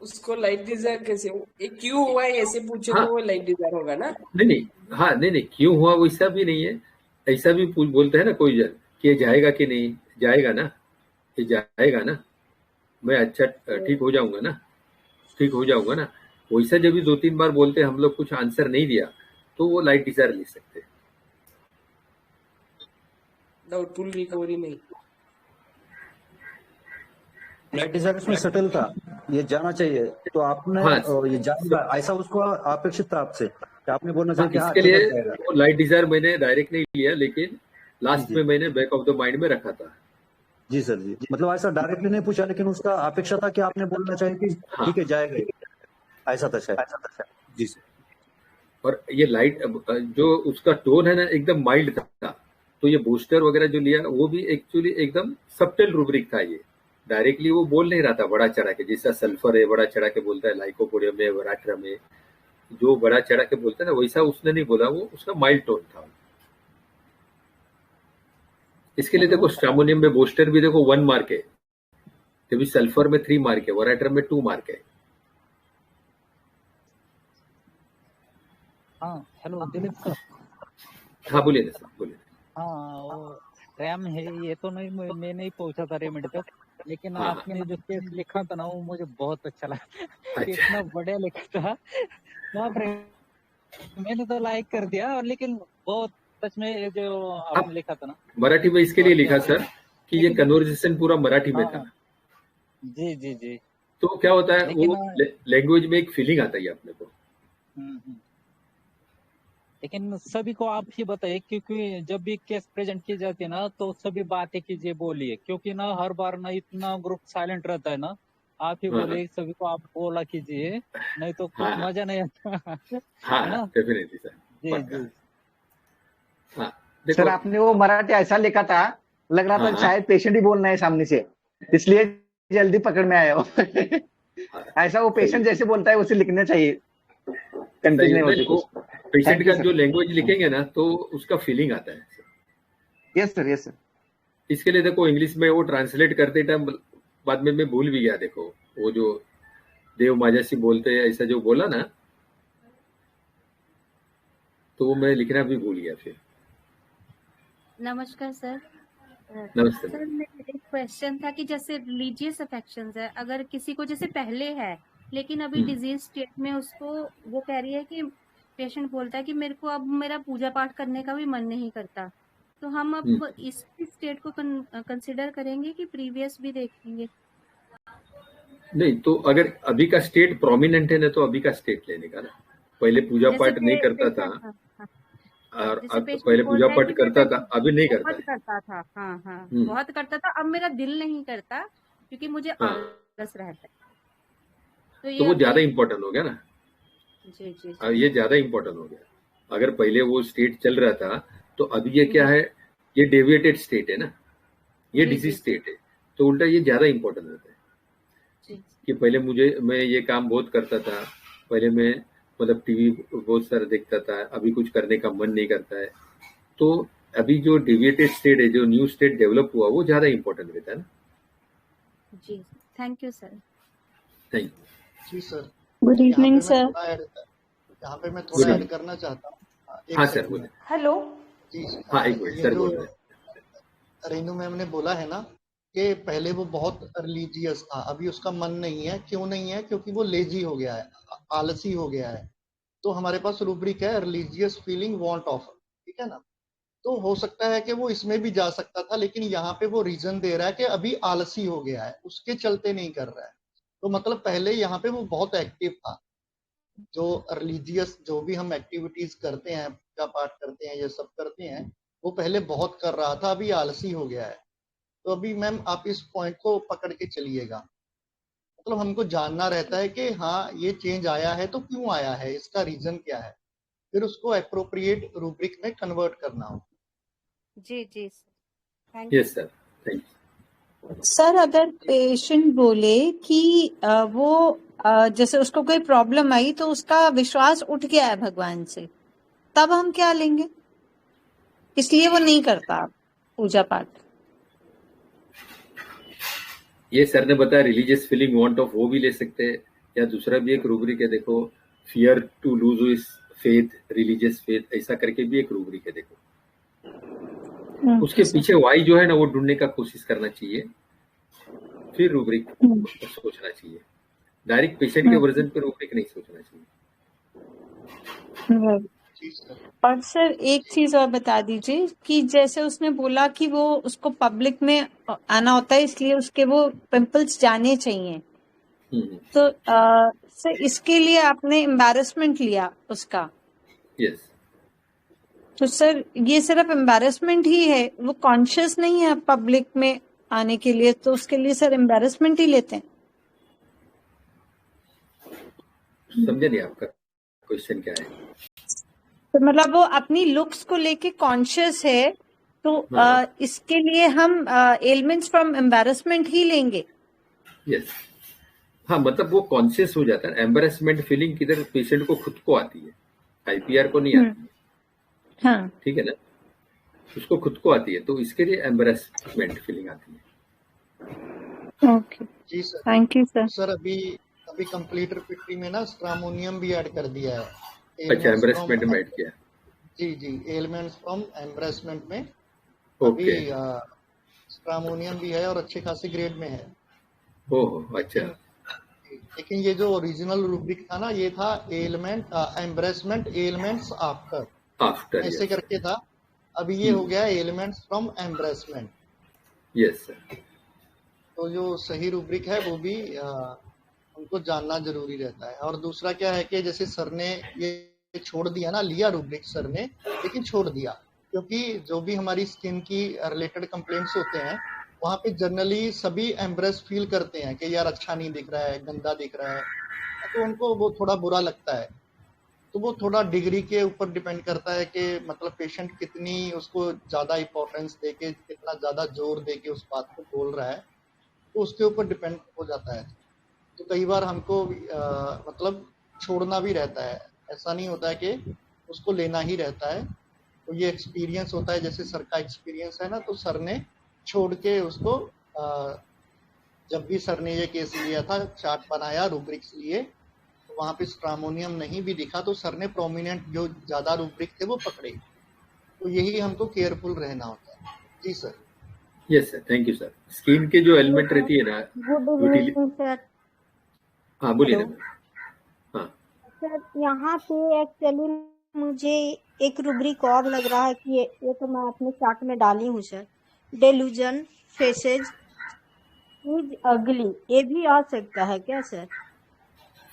S13: उसको लाइट डिजायर कैसे, ये क्यों हुआ है ऐसे पूछे
S5: हाँ,
S13: तो वो लाइट डिजायर होगा ना?
S5: नहीं, हाँ, नहीं, क्यों हुआ वैसा भी नहीं है। ऐसा भी बोलते हैं ना कोई जन कि ये जाएगा कि नहीं, जाएगा ना, ये जाएगा ना, मैं अच्छा ठीक हो जाऊंगा ना, ठीक हो जाऊंगा ना, वैसा जब भी 2-3 बार बोलते हम लोग कुछ आंसर नहीं दिया तो वो लाइट डिजायर ले सकते हैं।
S13: डाउटफुल रिकवरी नहीं,
S11: लाइट डिजायर उसमें सेटल था, ये जाना चाहिए, तो आपने
S5: हाँ,
S11: ये जाएगा ऐसा उसको अपेक्षित था आपसे कि आपने बोलना
S5: हाँ,
S11: चाहिए कि हाँ
S5: इसके
S11: चला
S5: लिए
S11: जाएगा।
S5: वो लाइट डिजायर मैंने डायरेक्ट नहीं लिया, लेकिन लास्ट
S11: जी
S5: में मैंने बैक ऑफ द माइंड में रखा था।
S11: जी सर जी, मतलब ऐसा डायरेक्टली नहीं पूछा, लेकिन उसका अपेक्षा था कि आपने बोलना चाहिए कि
S5: हाँ,
S11: ठीक है जाएगा ये। ऐसा था शायद। जी सर।
S5: और ये लाइट जो उसका टोन है ना एकदम माइल्ड था, तो ये बूस्टर वगैरह जो लिया वो भी एक्चुअली एकदम सबटल रूब्रिक था। ये डायरेक्टली वो बोल नहीं रहा था बड़ा चढ़ा के, जैसा सल्फर है बड़ा चढ़ा के बोलता है, लाइकोपोडियम में, वराट्रम में जो बड़ा चढ़ा के बोलता है ना, वैसा उसने नहीं बोला, वो उसका माइल्ड टोन था। इसके लिए देखो स्ट्रैमोनियम में बूस्टर भी देखो 1 मार्क है, जबकि सल्फर में 3 मार्क है, वराट्रम में 2 मार्क है।
S14: हाँ हेलो दिलीप सर।
S5: हाँ बोलिए ना सर, बोलिए।
S14: हाँ वो रैम है, ये तो नहीं, मैं नहीं पहुंचा था रेमेडी तक, लेकिन
S5: हाँ,
S14: आपने जो केस लिखा था ना वो मुझे बहुत अच्छा लगा।
S5: अच्छा,
S14: इतना बढ़िया लिखा था, बाप रे, मैंने तो लाइक कर दिया, और लेकिन बहुत सच में ये जो आपने लिखा था ना
S5: मराठी में इसके लिए
S14: बहुत
S5: लिखा
S14: प्यारा,
S5: सर कि ये
S14: लेकिन
S5: कन्वर्सेशन पूरा मराठी में
S14: हाँ
S5: था।
S14: जी जी जी,
S5: तो क्या होता है
S14: लेकिन
S5: वो लैंग्वेज में एक फीलिंग आता है अपने को।
S14: हम्म। लेकिन सभी को आप ही बताइए, क्योंकि जब भी केस प्रेजेंट की जाती है ना तो सभी बातें कीजिए, बोलिए, क्योंकि ना हर बार ना इतना ग्रुप साइलेंट रहता है ना, आप ही
S5: हाँ,
S14: बोलिए, सभी को आप बोला कीजिए, नहीं तो कुछ
S5: हाँ,
S14: मजा नहीं आता।
S5: हाँ,
S14: है ना?
S5: डेफिनेटली सर,
S14: जी
S5: पक्का।
S14: जी।
S5: हाँ
S3: सर
S5: देखो,
S3: आपने वो मराठी ऐसा लिखा था, लग रहा
S5: हाँ,
S3: था
S5: हाँ,
S3: शायद पेशेंट ही बोलना है सामने से, इसलिए जल्दी पकड़ में आया हो।
S5: हाँ,
S3: ऐसा वो
S5: सही
S3: पेशेंट
S5: है,
S3: जैसे बोलता है उसे लिखना चाहिए,
S5: सही
S3: कंफ्यूज
S5: है।
S3: नहीं
S5: नहीं
S3: होते
S5: वो
S3: कुछ।
S5: पेशेंट
S3: थैंक यू
S5: का
S3: सर।
S5: जो लैंग्वेज लिखेंगे ना तो उसका फीलिंग आता है।
S3: Yes sir, yes sir.
S5: इसके लिए देखो इंग्लिश में वो ट्रांसलेट करते टाइम बाद में मैं भूल भी गया। देखो वो जो देव माझ्याशी बोलते हैं ऐसा जो बोला ना, तो वो मैं लिखना भी भूल गया फिर।
S12: नमस्कार सर।
S5: नमस्ते।
S12: सर मेरा एक क्वेश्चन था कि जैसे रिलीजियस अफेक्शंस है, अगर किसी को जैसे पहले है लेकिन अभी डिजीज स्टेट में उसको, वो कह रही है कि पेशेंट बोलता है कि मेरे को अब मेरा पूजा पाठ करने का भी मन नहीं करता, तो हम अब इस स्टेट को कंसिडर करेंगे कि प्रीवियस भी देखेंगे?
S5: नहीं, तो अगर अभी का स्टेट प्रोमिनेंट है ना तो अभी का स्टेट लेने का ना। पहले पूजा
S12: जैसे
S5: पाठ नहीं करता था, और पहले पूजा पाठ करता था, अभी नहीं करता
S12: बहुत
S5: है।
S12: करता था, हाँ हाँ बहुत करता था, अब मेरा दिल नहीं करता क्योंकि मुझे
S5: हाँ,
S12: आलस रहता है, तो
S5: तो
S12: ये
S5: वो
S12: अभी
S5: ज्यादा इम्पोर्टेंट हो गया ना।
S12: जी जी
S5: ये ज्यादा इम्पोर्टेंट हो गया। अगर पहले वो स्टेट चल रहा था तो अभी ये क्या है, ये डेविएटेड स्टेट है ना, ये
S12: जी,
S5: डिजीज
S12: जी।
S5: स्टेट है, तो उल्टा ये ज्यादा इम्पोर्टेंट होता है
S12: जी
S5: कि पहले मैं ये काम बहुत करता था, पहले मैं मतलब टीवी बहुत सारा देखता था, अभी कुछ करने का मन नहीं करता है। तो अभी जो डेविएटेड स्टेट है, जो न्यू स्टेट डेवलप हुआ, वो ज्यादा इम्पोर्टेंट रहता है ना।
S12: जी, thank you sir.
S5: Thank you
S2: जी सर।
S15: Good evening sir.
S2: यहाँ पे मैं थोड़ा ऐड करना चाहता हूँ।
S5: हाँ सर बोले।
S6: हेलो
S2: जी
S5: हाँ एक मिनट सर बोल रहे हैं।
S2: रेनू मैम ने बोला है ना कि पहले वो बहुत रिलीजियस था, अभी उसका मन नहीं है। क्यों नहीं है? क्योंकि वो लेजी हो गया है, आलसी हो गया है। तो हमारे पास रूब्रिक है रिलीजियस फीलिंग वांट ऑफ, ठीक है ना। तो हो सकता है कि वो इसमें भी जा सकता था, लेकिन यहाँ पे वो रीजन दे रहा है कि अभी आलसी हो गया है, उसके चलते नहीं कर रहा है। तो मतलब पहले यहाँ पे वो बहुत एक्टिव था। जो रिलीजियस जो भी हम एक्टिविटीज करते हैं, पूजा पाठ करते हैं, ये सब करते हैं, वो पहले बहुत कर रहा था, अभी आलसी हो गया है। तो अभी मैम आप इस पॉइंट को पकड़ के चलिएगा, मतलब हमको जानना रहता है कि हाँ ये चेंज आया है तो क्यों आया है, इसका रीजन क्या है, फिर उसको अप्रोप्रिएट रूब्रिक में कन्वर्ट करना हो।
S12: जी जी sir, thank you.
S5: Yes sir, thank you.
S15: Sir अगर पेशेंट बोले कि वो जैसे उसको कोई प्रॉब्लम आई तो उसका विश्वास उठ गया है भगवान से, तब हम क्या लेंगे, इसलिए वो नहीं करता पूजा पाठ?
S5: ये सर ने बताया रिलीजियस फीलिंग वांट ऑफ, वो भी ले सकते हैं, या दूसरा भी एक रूब्रिक है देखो, fear to lose his faith, religious faith, ऐसा करके भी एक रूब्रिक है देखो। उसके पीछे वाई जो है ना वो ढूंढने का कोशिश करना चाहिए, फिर रूब्रिक सोचना चाहिए। डायरेक्ट पेशेंट के वर्जन पे रूब्रिक नहीं सोचना चाहिए।
S15: और सर एक चीज और बता दीजिए कि जैसे उसने बोला कि वो उसको पब्लिक में आना होता है इसलिए उसके वो पिंपल्स जाने चाहिए, तो सर इसके लिए आपने एम्बैरेसमेंट लिया उसका?
S5: यस।
S15: तो सर ये सिर्फ एम्बैरेसमेंट ही है, वो कॉन्शियस नहीं है पब्लिक में आने के लिए, तो उसके लिए सर एम्बैरेसमेंट ही लेते हैं?
S5: समझे नहीं आपका क्वेश्चन क्या है?
S15: तो मतलब वो अपनी लुक्स को लेके कॉन्शियस है, तो इसके लिए हम एलिमेंट्स फ्रॉम एम्बैरेसमेंट ही लेंगे?
S5: यस। हाँ, मतलब वो कॉन्शियस हो जाता है। एम्बैरेसमेंट फीलिंग किधर पेशेंट को खुद को आती है, आईपीआर को नहीं आती है।
S15: हाँ,
S5: ठीक है ना, उसको खुद को आती है, तो इसके लिए एम्बैरेसमेंट फीलिंग आती है।
S15: ओके
S2: जी sir,
S15: thank you sir.
S2: Sir अभी कंप्लीट रिपीटरी में ना स्ट्रामोनियम भी ऐड कर दिया है।
S5: अच्छा, एम्बैरेसमेंट में ऐड किया।
S2: जी जी, एलिमेंट्स फ्रॉम एम्बैरेसमेंट में
S5: ओके,
S2: अभी स्ट्रामोनियम भी है और अच्छे खासे ग्रेड में है।
S5: ओह अच्छा।
S2: लेकिन ये जो ओरिजिनल रूब्रिक था ना, ये था एलिमेंट एम्बैरेसमेंट एलिमेंट्स आफ्टर ऐसे करके था, अभी ये हो गया elements from embarrassment.
S5: Yes sir.
S2: तो जो सही रूब्रिक है वो भी उनको जानना जरूरी रहता है। और दूसरा क्या है कि जैसे सर ने ये छोड़ दिया ना, लिया रूब्रिक सर ने, लेकिन छोड़ दिया, क्योंकि जो भी हमारी स्किन की रिलेटेड कंप्लेंट्स होते हैं वहाँ पे जनरली सभी एम्ब्रेस फील करते हैं कि यार अच्छा नहीं दिख रहा है, गंदा दिख रहा है, तो उनको वो थोड़ा बुरा लगता है। तो वो थोड़ा डिग्री के ऊपर डिपेंड करता है कि मतलब पेशेंट कितनी उसको ज़्यादा इम्पोर्टेंस दे के, कितना ज़्यादा जोर दे के उस बात को बोल रहा है, तो उसके ऊपर डिपेंड हो जाता है। तो कई बार हमको मतलब छोड़ना भी रहता है, ऐसा नहीं होता है कि उसको लेना ही रहता है। तो ये एक्सपीरियंस होता है, जैसे सर का एक्सपीरियंस है ना, तो सर ने छोड़ के उसको जब भी सर ने ये केस लिया था, चार्ट बनाया, रूब्रिक्स लिए, तो वहाँ पे स्ट्रामोनियम नहीं भी दिखा तो सर ने प्रोमिनेंट जो ज्यादा रूब्रिक थे वो पकड़े। तो यही हमको केयरफुल रहना होता है। जी sir.
S5: Yes sir, thank you sir. Skin के जो एलिमेंट रहती है ना,
S16: सर।
S5: हाँ बोलिए ना। हाँ
S16: सर यहाँ पे एक्चुअली मुझे एक रूब्रिक और लग रहा है कि ये तो मैं अपने चार्ट में डाली हूँ सर, डेलूजन फेसेज इज अगली, ये भी आ सकता है क्या सर?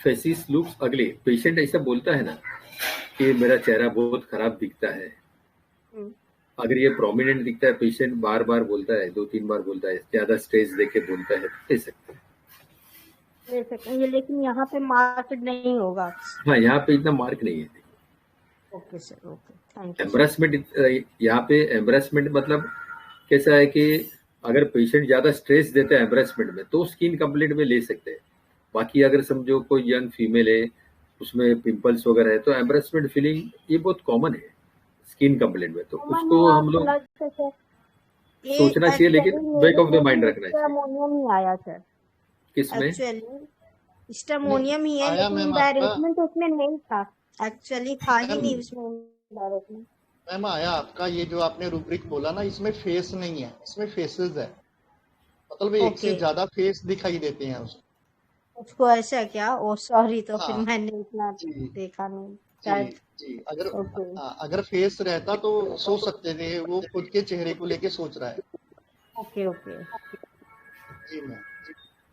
S5: फेसिस लुक्स अगली, पेशेंट ऐसा बोलता है ना कि मेरा चेहरा बहुत खराब दिखता है, अगर ये प्रोमिनेंट दिखता है, पेशेंट बार बार बोलता है, 2-3 बार बोलता है, ज्यादा स्ट्रेस देके बोलता है, ले सकते हैं।
S16: ले सकते हैं, लेकिन यहाँ पे मार्क नहीं होगा।
S5: हाँ, यहाँ पे इतना मार्क नहीं है।
S16: Okay sir, okay, thank you.
S5: Embarrassment, यहाँ पे एम्ब्रेसमेंट मतलब कैसा है कि अगर पेशेंट ज्यादा स्ट्रेस देता है एम्ब्रेसमेंट में तो स्किन कंप्लेंट में ले सकते हैं। बाकी अगर समझो कोई यंग फीमेल है, उसमें पिंपल्स वगैरह है, तो एम्ब्रेसमेंट फीलिंग ये बहुत कॉमन है स्किन कंप्लेंट में, तो उसको हम लोग सोचना चाहिए, लेकिन बैक ऑफ द माइंड रखना चाहिए।
S16: स्ट्रामोनियम ही आया सर,
S5: किसमें?
S16: एक्चुअली स्ट्रामोनियम ही है, लेकिन एम्बैरेसमेंट उसमें नहीं था, एक्चुअली था ही नहीं उसमें एम्बैरेसमेंट।
S2: मैम आया आपका, ये जो आपने रूब्रिक बोला ना, इसमें फेस नहीं है, इसमें फेसेस है, मतलब एक से ज्यादा फेस दिखाई देते हैं
S16: उसको ऐसा क्या? ओ सॉरी, तो फिर मैंने इतना देखा नहीं शायद।
S2: जी, अगर फेस रहता तो सोच सकते थे वो खुद के चेहरे को लेके सोच रहा है।
S16: ओके ओके
S2: जी मैम,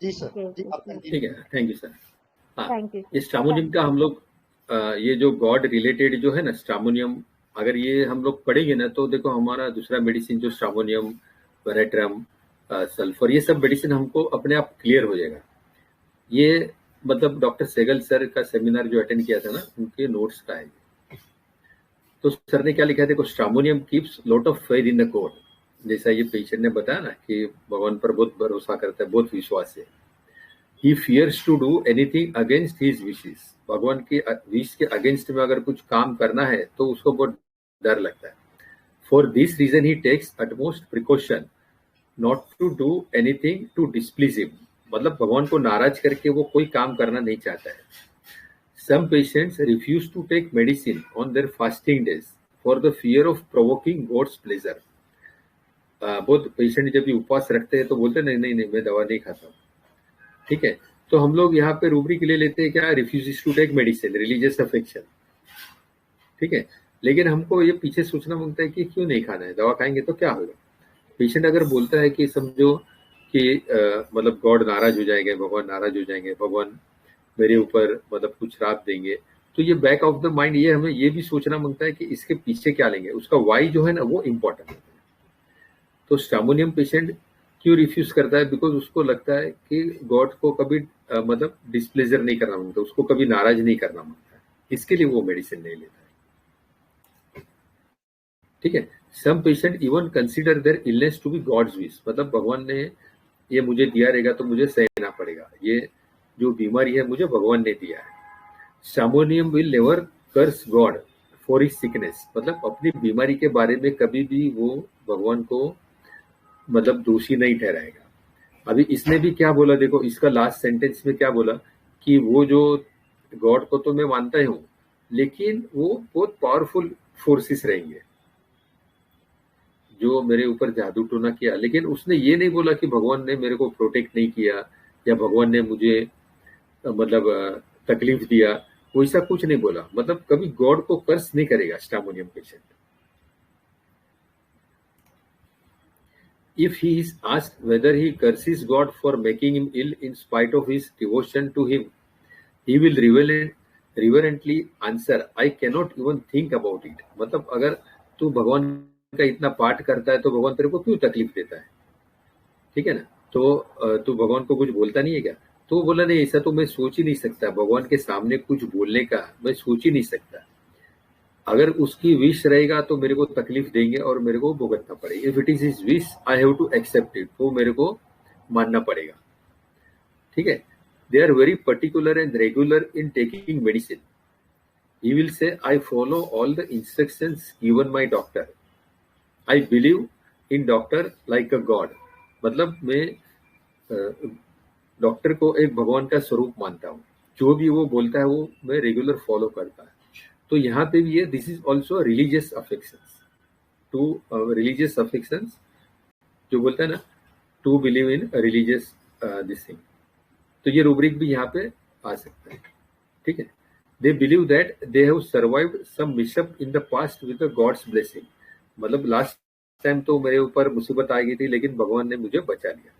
S2: जी सर,
S5: ठीक है, थैंक यू सर। हाँ,
S16: थैंक यू।
S5: ये स्ट्रामोनियम का हम लोग ये जो गॉड रिलेटेड जो है ना स्ट्रामोनियम, अगर ये हम लोग पढ़ेंगे ना तो देखो हमारा दूसरा मेडिसिन जो स्ट्रामोनियम, वेरेट्रम, सल्फर, ये सब मेडिसिन हमको अपने आप क्लियर हो जाएगा। ये मतलब डॉक्टर सेगल सर का सेमिनार जो अटेंड किया था ना, उनके नोट्स का है। तो सर ने क्या लिखा है, देखो, stramonium keeps lot of faith in the God. जैसा ये पेशेंट ने बताया ना कि भगवान पर बहुत भरोसा करता है, बहुत विश्वास है। He fears to do anything against his wishes. भगवान के विश के अगेंस्ट में अगर कुछ काम करना है तो उसको बहुत डर लगता है। For this reason he takes utmost precaution not to do anything to displease him. मतलब भगवान को नाराज करके वो कोई काम करना नहीं चाहता है। Some patients refuse to take medicine on their fasting days for the fear of provoking god's pleasure. बहुत पेशेंट जब भी उपवास रखते हैं तो बोलते नहीं नहीं नहीं मैं दवा नहीं खाता हूँ, ठीक है। तो हम लोग यहाँ पे रूब्रिक ले लेते हैं क्या, refuse to take medicine, religious affection, ठीक है। लेकिन हमको ये पीछे सोचना मांगता है कि क्यों नहीं खाना है, दवा खाएंगे तो क्या होगा। पेशेंट अगर बोलता है कि समझो कि मतलब गॉड नाराज हो जाएंगे, भगवान नाराज हो जाएंगे, भगवान मेरे ऊपर मतलब कुछ श्राप देंगे, तो ये बैक ऑफ द माइंड ये हमें ये भी सोचना मांगता है कि इसके पीछे क्या लेंगे, उसका वाई जो है ना वो इम्पोर्टेंट है। तो स्ट्रामोनियम पेशेंट क्यों रिफ्यूज करता है, बिकॉज उसको लगता है कि गॉड को कभी मतलब डिस्प्लेजर नहीं करना मांगता, उसको कभी नाराज नहीं करना मांगता है, इसके लिए वो मेडिसिन नहीं लेता है, ठीक है। Some patient even consider their illness to be God's wish. मतलब भगवान ने ये मुझे दिया रहेगा तो मुझे सहना पड़ेगा, ये जो बीमारी है मुझे भगवान ने दिया है। Stramonium will never curse God for his sickness. मतलब अपनी बीमारी के बारे में कभी भी वो भगवान को मतलब दोषी नहीं ठहराएगा। अभी इसने भी क्या बोला, देखो इसका लास्ट सेंटेंस में क्या बोला कि वो जो गॉड को तो मैं मानता ही हूं, लेकिन वो बहुत पावरफुल फोर्सेस रहेंगे जो मेरे ऊपर जादू टोना किया। लेकिन उसने ये नहीं बोला कि भगवान ने मेरे को प्रोटेक्ट नहीं किया या भगवान ने मुझे मतलब तकलीफ दिया, वैसा कुछ नहीं बोला। मतलब कभी गॉड को कर्स नहीं करेगा stramonium patient. If he is asked whether he curses God for making him ill in spite of his devotion to him, he will reverently answer, I cannot even think about it. मतलब अगर तू भगवान का इतना पाठ करता है तो भगवान तेरे को क्यों तकलीफ देता है, ठीक है ना। तो तू भगवान को कुछ बोलता नहीं है क्या, तो बोला नहीं ऐसा तो मैं सोच ही नहीं सकता, भगवान के सामने कुछ बोलने का मैं सोच ही नहीं सकता। अगर उसकी विश रहेगा तो मेरे को तकलीफ देंगे और मेरे को भुगतना पड़ेगा। If it is his wish I have to accept it, वो मेरे को मानना पड़ेगा, ठीक है। They are very particular and regular in taking medicine. He will say I follow all the instructions given my doctor, I believe in doctor like a God. मतलब मैं doctor को एक भगवान का स्वरूप मानता हूँ, जो भी वो बोलता है वो मैं रेगुलर फॉलो करता है। तो यहाँ पे भी ये this is also religious affections, to religious affections जो बोलता है ना, to believe in religious this thing. तो ये रूब्रिक भी यहाँ पे आ सकता है, ठीक है। They believe that they have survived some mishap in the past with the god's blessing. मतलब लास्ट टाइम तो मेरे ऊपर मुसीबत आ गई थी लेकिन भगवान ने मुझे बचा लिया।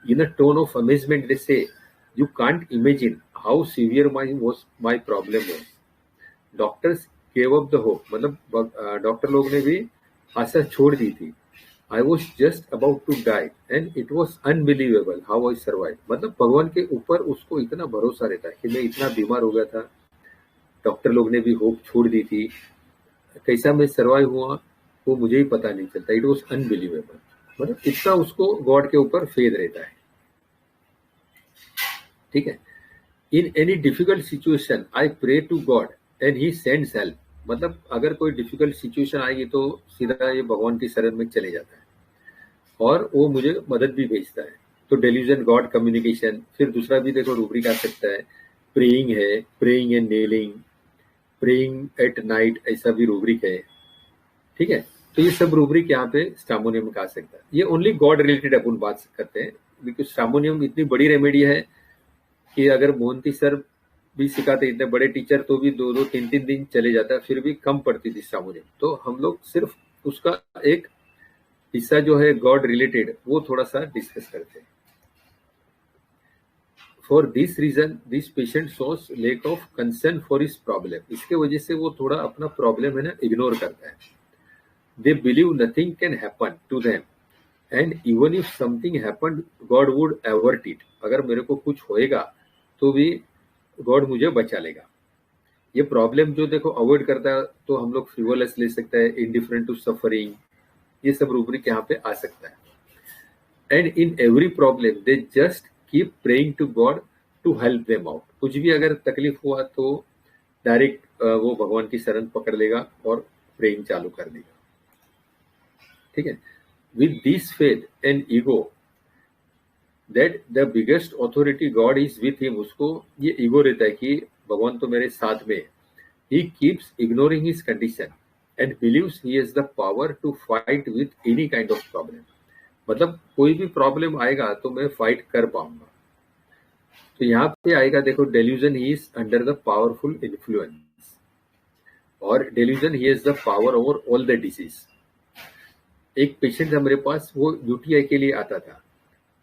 S5: In a tone of amazement they say, you can't imagine how severe my problem was. Doctors gave up the hope. मतलब डॉक्टर लोग ने भी आशा छोड़ दी थी। I was just about to die and it was unbelievable how I survive. मतलब भगवान के ऊपर उसको इतना भरोसा रहता है कि मैं इतना बीमार हो गया था, डॉक्टर लोग ने भी होप छोड़ दी थी, कैसा मैं सर्वाइव हुआ वो मुझे ही पता नहीं चलता। It was unbelievable. मतलब इतना उसको गॉड के ऊपर फेथ रहता है, ठीक है। In any difficult situation I pray to God and he sends help. मतलब अगर कोई डिफिकल्ट सिचुएशन आएगी तो सीधा ये भगवान की शरण में चले जाता है और वो मुझे मदद भी भेजता है। तो डेल्यूजन गॉड कम्युनिकेशन। फिर दूसरा भी देखो रूब्रिक आ सकता है, प्रेइंग है, praying and nailing, praying at night, ऐसा भी रूब्रिक है, ठीक है। तो ये सब रूब्रिक यहाँ पे स्ट्रामोनियम का आ सकता है। ये ओनली गॉड रिलेटेड अपन बात करते हैं, बिकॉज स्ट्रामोनियम इतनी बड़ी रेमेडी है कि अगर मोहंती सर भी सिखाते, इतने बड़े टीचर, तो भी 2-2, 3-3 दिन चले जाता है, फिर भी कम पड़ती थी स्ट्रामोनियम। तो हम लोग सिर्फ उसका एक हिस्सा जो है गॉड रिलेटेड वो थोड़ा सा डिस्कस करते हैं। For this reason this patient shows lack of concern for his problem. इसके वजह से वो थोड़ा अपना प्रॉब्लम है ना इग्नोर करता है। They believe nothing can happen to them and even if something happened God would avert it, अगर मेरे को कुछ होएगा तो भी गॉड मुझे बचा लेगा। ये प्रॉब्लम जो देखो अवॉइड करता है तो हम लोग फ्रिवोलस ले सकते हैं, इंडिफरेंट टू सफरिंग, ये सब रूब्रिक यहाँ पे आ सकता है। And in every problem they just keep praying to God to help them out. कुछ भी अगर तकलीफ हुआ तो डायरेक्ट वो भगवान की शरण पकड़ लेगा और प्रेइंग चालू कर देगा। ठीक है, with this faith and ego that the biggest authority God is with him, उसको ये ईगो रहता है कि भगवान तो मेरे साथ में है। He keeps ignoring his condition and believes he has the power to fight with any kind of problem. मतलब कोई भी प्रॉब्लम आएगा तो मैं फाइट कर पाऊंगा। तो यहाँ पे आएगा देखो, delusion he is under the powerful influence, और delusion he has the power over all the disease. एक पेशेंट था मेरे पास, वो यूटीआई के लिए आता था।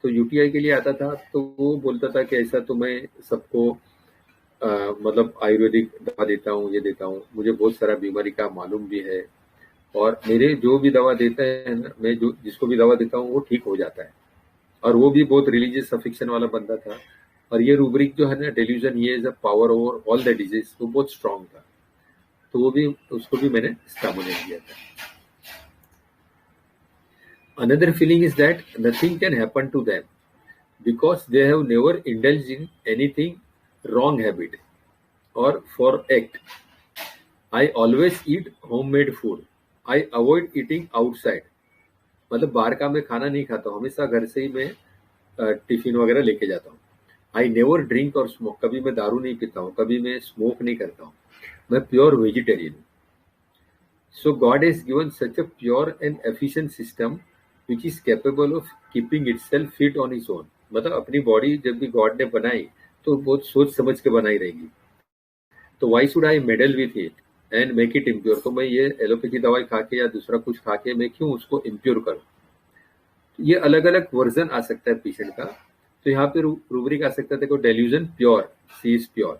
S5: तो यूटीआई के लिए आता था तो वो बोलता था कि ऐसा तो मैं सबको मतलब आयुर्वेदिक दवा देता हूँ, ये देता हूँ, मुझे बहुत सारा बीमारी का मालूम भी है, और मेरे जो भी दवा देते हैं ना, मैं जो जिसको भी दवा देता हूँ वो ठीक हो जाता है। और वो भी बहुत रिलीजियस अफिक्शन वाला बंदा था। और ये रूब्रिक जो है ना, डेल्यूजन ये is a power over all the disease, वो बहुत स्ट्रांग था। तो वो भी, उसको भी मैंने स्टामुलेट किया था। Another feeling is that nothing can happen to them because they have never indulged in anything wrong habit or for act. I always eat homemade food. I avoid eating outside. मतलब बाहर का मैं खाना नहीं खाता हूँ, हमेशा घर से ही मैं टिफिन वगैरह लेके जाता हूँ। I never drink or smoke. कभी मैं दारू नहीं पीता हूँ, कभी मैं स्मोक नहीं करता हूँ, मैं प्योर वेजिटेरियन हूँ। So God has given such a pure and efficient system which is capable of keeping itself fit on its own. मतलब अपनी बॉडी जब भी गॉड ने बनाई तो बहुत सोच समझ के बनाई रहेगी। तो why should I meddle with it and make it impure? तो मैं ये एलोपैथी दवाई खा के या दूसरा कुछ खा के मैं क्यों उसको इम्प्योर करूं? ये अलग अलग वर्जन आ सकता है पेशेंट का। तो यहाँ पे रूब्रिक आ सकता है, देखो, delusion pure, she is pure.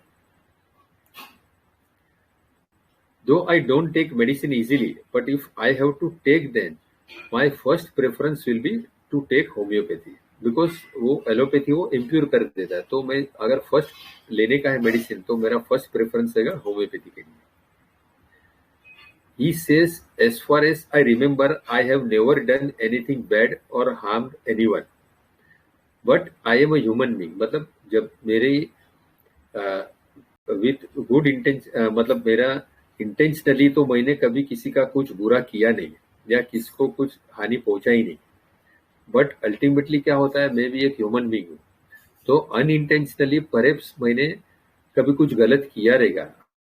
S5: Though I don't take medicine easily, but if I have to take them, my first preference will be to take homeopathy, because वो एलोपैथी वो इम्प्योर कर देता है। तो मैं अगर फर्स्ट लेने का है मेडिसिन तो मेरा फर्स्ट प्रेफरेंस रहेगा होम्योपैथी के लिए। He says, as far as I remember, I have never done anything bad or harmed anyone, but I am a human being. मतलब जब मेरे विथ गुड इंटेंशन, मतलब मेरा इंटेंशनली तो मैंने कभी किसी का कुछ बुरा किया नहीं या किसको कुछ हानि पहुंचाई नहीं, बट अल्टीमेटली क्या होता है, मैं भी एक ह्यूमन बीइंग हूँ। तो अनइंटेंशनली परहैप्स मैंने कभी कुछ गलत किया रहेगा।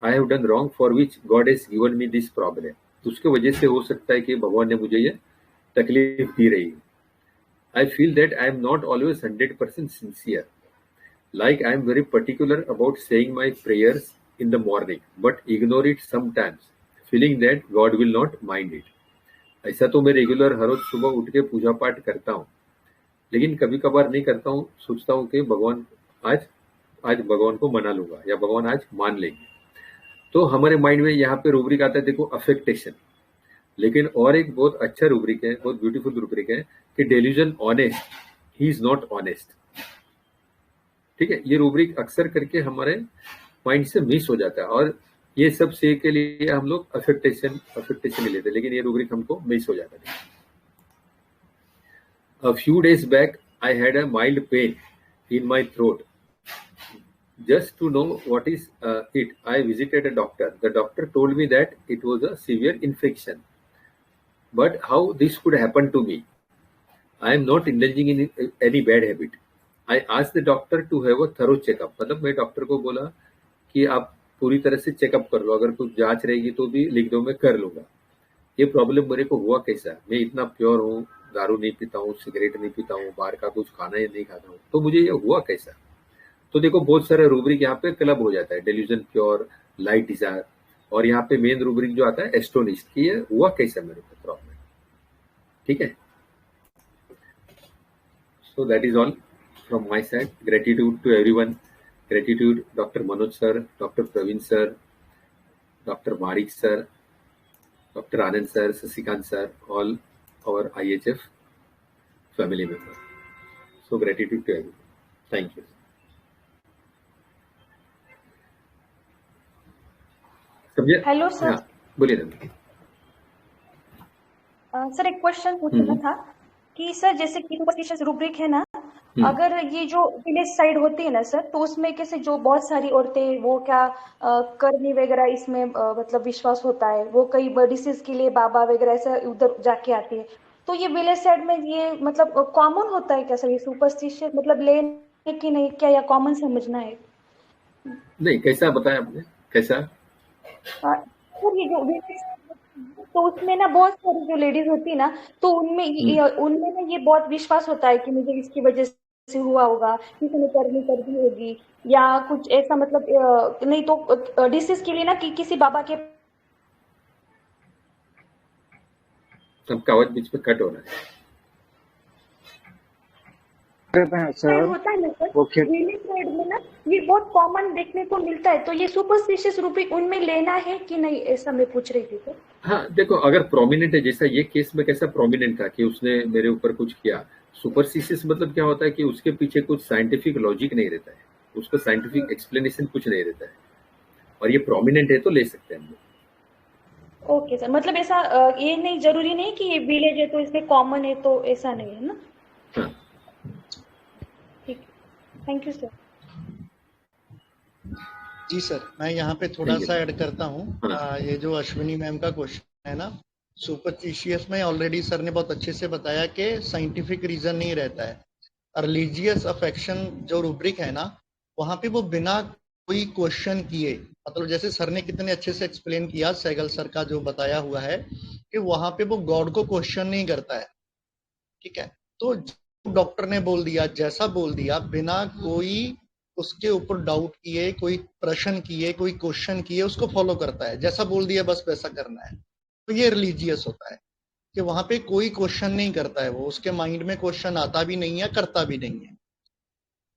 S5: I have done wrong for which God has given me this problem. तो उसके वजह से हो सकता है कि भगवान ने मुझे ये तकलीफ दी रही। I feel that I am not always 100% sincere, like I am very particular about saying my prayers in the morning, but ignore it sometimes, feeling that God will not mind it. ऐसा तो मैं regular हर रोज सुबह उठ के पूजा पाठ करता हूँ, लेकिन कभी कभार नहीं करता हूँ। सोचता हूँ कि भगवान आज भगवान को मना लूंगा या भगवान आज मान लेंगे। तो हमारे माइंड में यहाँ पे रूब्रिक आता है, देखो, अफेक्टेशन। लेकिन और एक बहुत अच्छा रूब्रिक है, बहुत ब्यूटीफुल रूब्रिक है कि delusion honest, he is not honest. ठीक है, ये रूब्रिक अक्सर करके हमारे माइंड से मिस हो जाता है, और ये सब से के लिए हम लोग अफेक्टेशन ले लेते हैं, लेकिन ये रूब्रिक हमको मिस हो जाता है। A few days back, I had a mild pain in my throat. Just to know what is it, I visited a doctor. The doctor told me that it was a severe infection. But how this could happen to me? I am not indulging in any bad habit. I asked the doctor to have a thorough checkup. मतलब मैं doctor को बोला कि आप पूरी तरह से checkup कर लो, अगर कुछ जांच रहेगी तो भी लिख दो, मैं कर लूंगा। ये प्रॉब्लम मेरे को हुआ कैसा? मैं इतना प्योर हूँ, दारू नहीं पीता हूँ, सिगरेट नहीं पीता हूँ, बाहर का कुछ खाना ही नहीं खाता हूँ, तो मुझे ये हुआ कैसा? तो देखो, बहुत सारे रूब्रिक यहाँ पे क्लब हो जाता है, डेल्यूजन प्योर, लाइट डिजायर, और यहाँ पे मेन रूब्रिक जो आता है एस्टोनिस्ट, कि ये हुआ कैसा मेरे को प्रॉब्लम। ठीक है, so that is all from my side. Gratitude to everyone. Gratitude, Dr. Manoj sir, Dr. Praveen sir, Dr. Marik sir, Dr. Anand sir, Sasikant sir, all our IHF. family member. So gratitude to everyone. Thank you. समझे?
S6: Hello sir.
S5: हाँ, बोलिए ना।
S6: Sir एक question पूछना था कि sir जैसे कि सुपरस्टिशियस रूब्रिक है ना, अगर ये जो विलेज साइड होती है ना सर, तो उसमें कैसे जो बहुत सारी औरतें वो क्या करनी वगैरह इसमें मतलब विश्वास होता है, वो कई डिसीज के लिए बाबा वगैरह ऐसा उधर जाके आती है, तो ये विलेज साइड में ये मतलब कॉमन होता है क्या सर ये सुपरस्टिशियस, मतलब लेने की नहीं क्या, या कॉमन समझना है?
S5: नहीं, कैसा बताया आपने, कैसा?
S6: सर ये जो विलेज तो उसमें ना बहुत सारी जो लेडीज होती है ना, तो उनमें ना ये बहुत विश्वास होता है कि मुझे इसकी वजह से हुआ होगा, किसी ने करनी कर दी होगी या कुछ ऐसा, मतलब नहीं तो डिसीज के लिए ना कि किसी बाबा के।
S5: सबका आवाज बीच में कट हो रहा है।
S6: सर होता है ना सर विलेज साइड में ना ये बहुत कॉमन देखने को मिलता है, तो ये सुपरस्टिशियस रूब्रिक उनमें लेना है कि नहीं, ऐसा मैं पूछ रही थी सर।
S5: हाँ देखो, अगर प्रोमिनेंट है, जैसा ये केस में कैसा प्रोमिनेंट था कि उसने मेरे ऊपर कुछ किया, सुपरस्टिशियस मतलब क्या होता है कि उसके पीछे कुछ साइंटिफिक लॉजिक नहीं रहता है, उसका साइंटिफिक एक्सप्लेनेशन कुछ नहीं रहता है, और ये प्रोमिनेंट है तो ले सकते हैं हम लोग।
S6: ओके सर, मतलब ऐसा ये नहीं जरूरी नहीं कि ये विलेज है तो इसमें कॉमन है, तो ऐसा नहीं है ना?
S5: हाँ
S6: ठीक, थैंक यू सर।
S2: जी सर, मैं यहाँ पे थोड़ा सा ऐड करता हूँ। ये जो अश्विनी मैम का क्वेश्चन है ना, सुपरस्टिशियस में ऑलरेडी सर ने बहुत अच्छे से बताया कि साइंटिफिक रीजन नहीं रहता है। रिलीजियस अफेक्शन जो रूब्रिक है ना, वहाँ पे वो बिना कोई क्वेश्चन किए, मतलब जैसे सर ने कितने अच्छे से एक्सप्लेन किया, सहगल सर का जो बताया हुआ है कि वहाँ पे वो गॉड को क्वेश्चन नहीं करता है, ठीक है। तो डॉक्टर ने बोल दिया, जैसा बोल दिया, बिना कोई उसके ऊपर डाउट किए, कोई प्रश्न किए, कोई क्वेश्चन किए, उसको फॉलो करता है, जैसा बोल दिया बस वैसा करना है। तो ये रिलीजियस होता है कि वहां पे कोई क्वेश्चन नहीं करता है, वो उसके माइंड में क्वेश्चन आता भी नहीं है, करता भी नहीं है।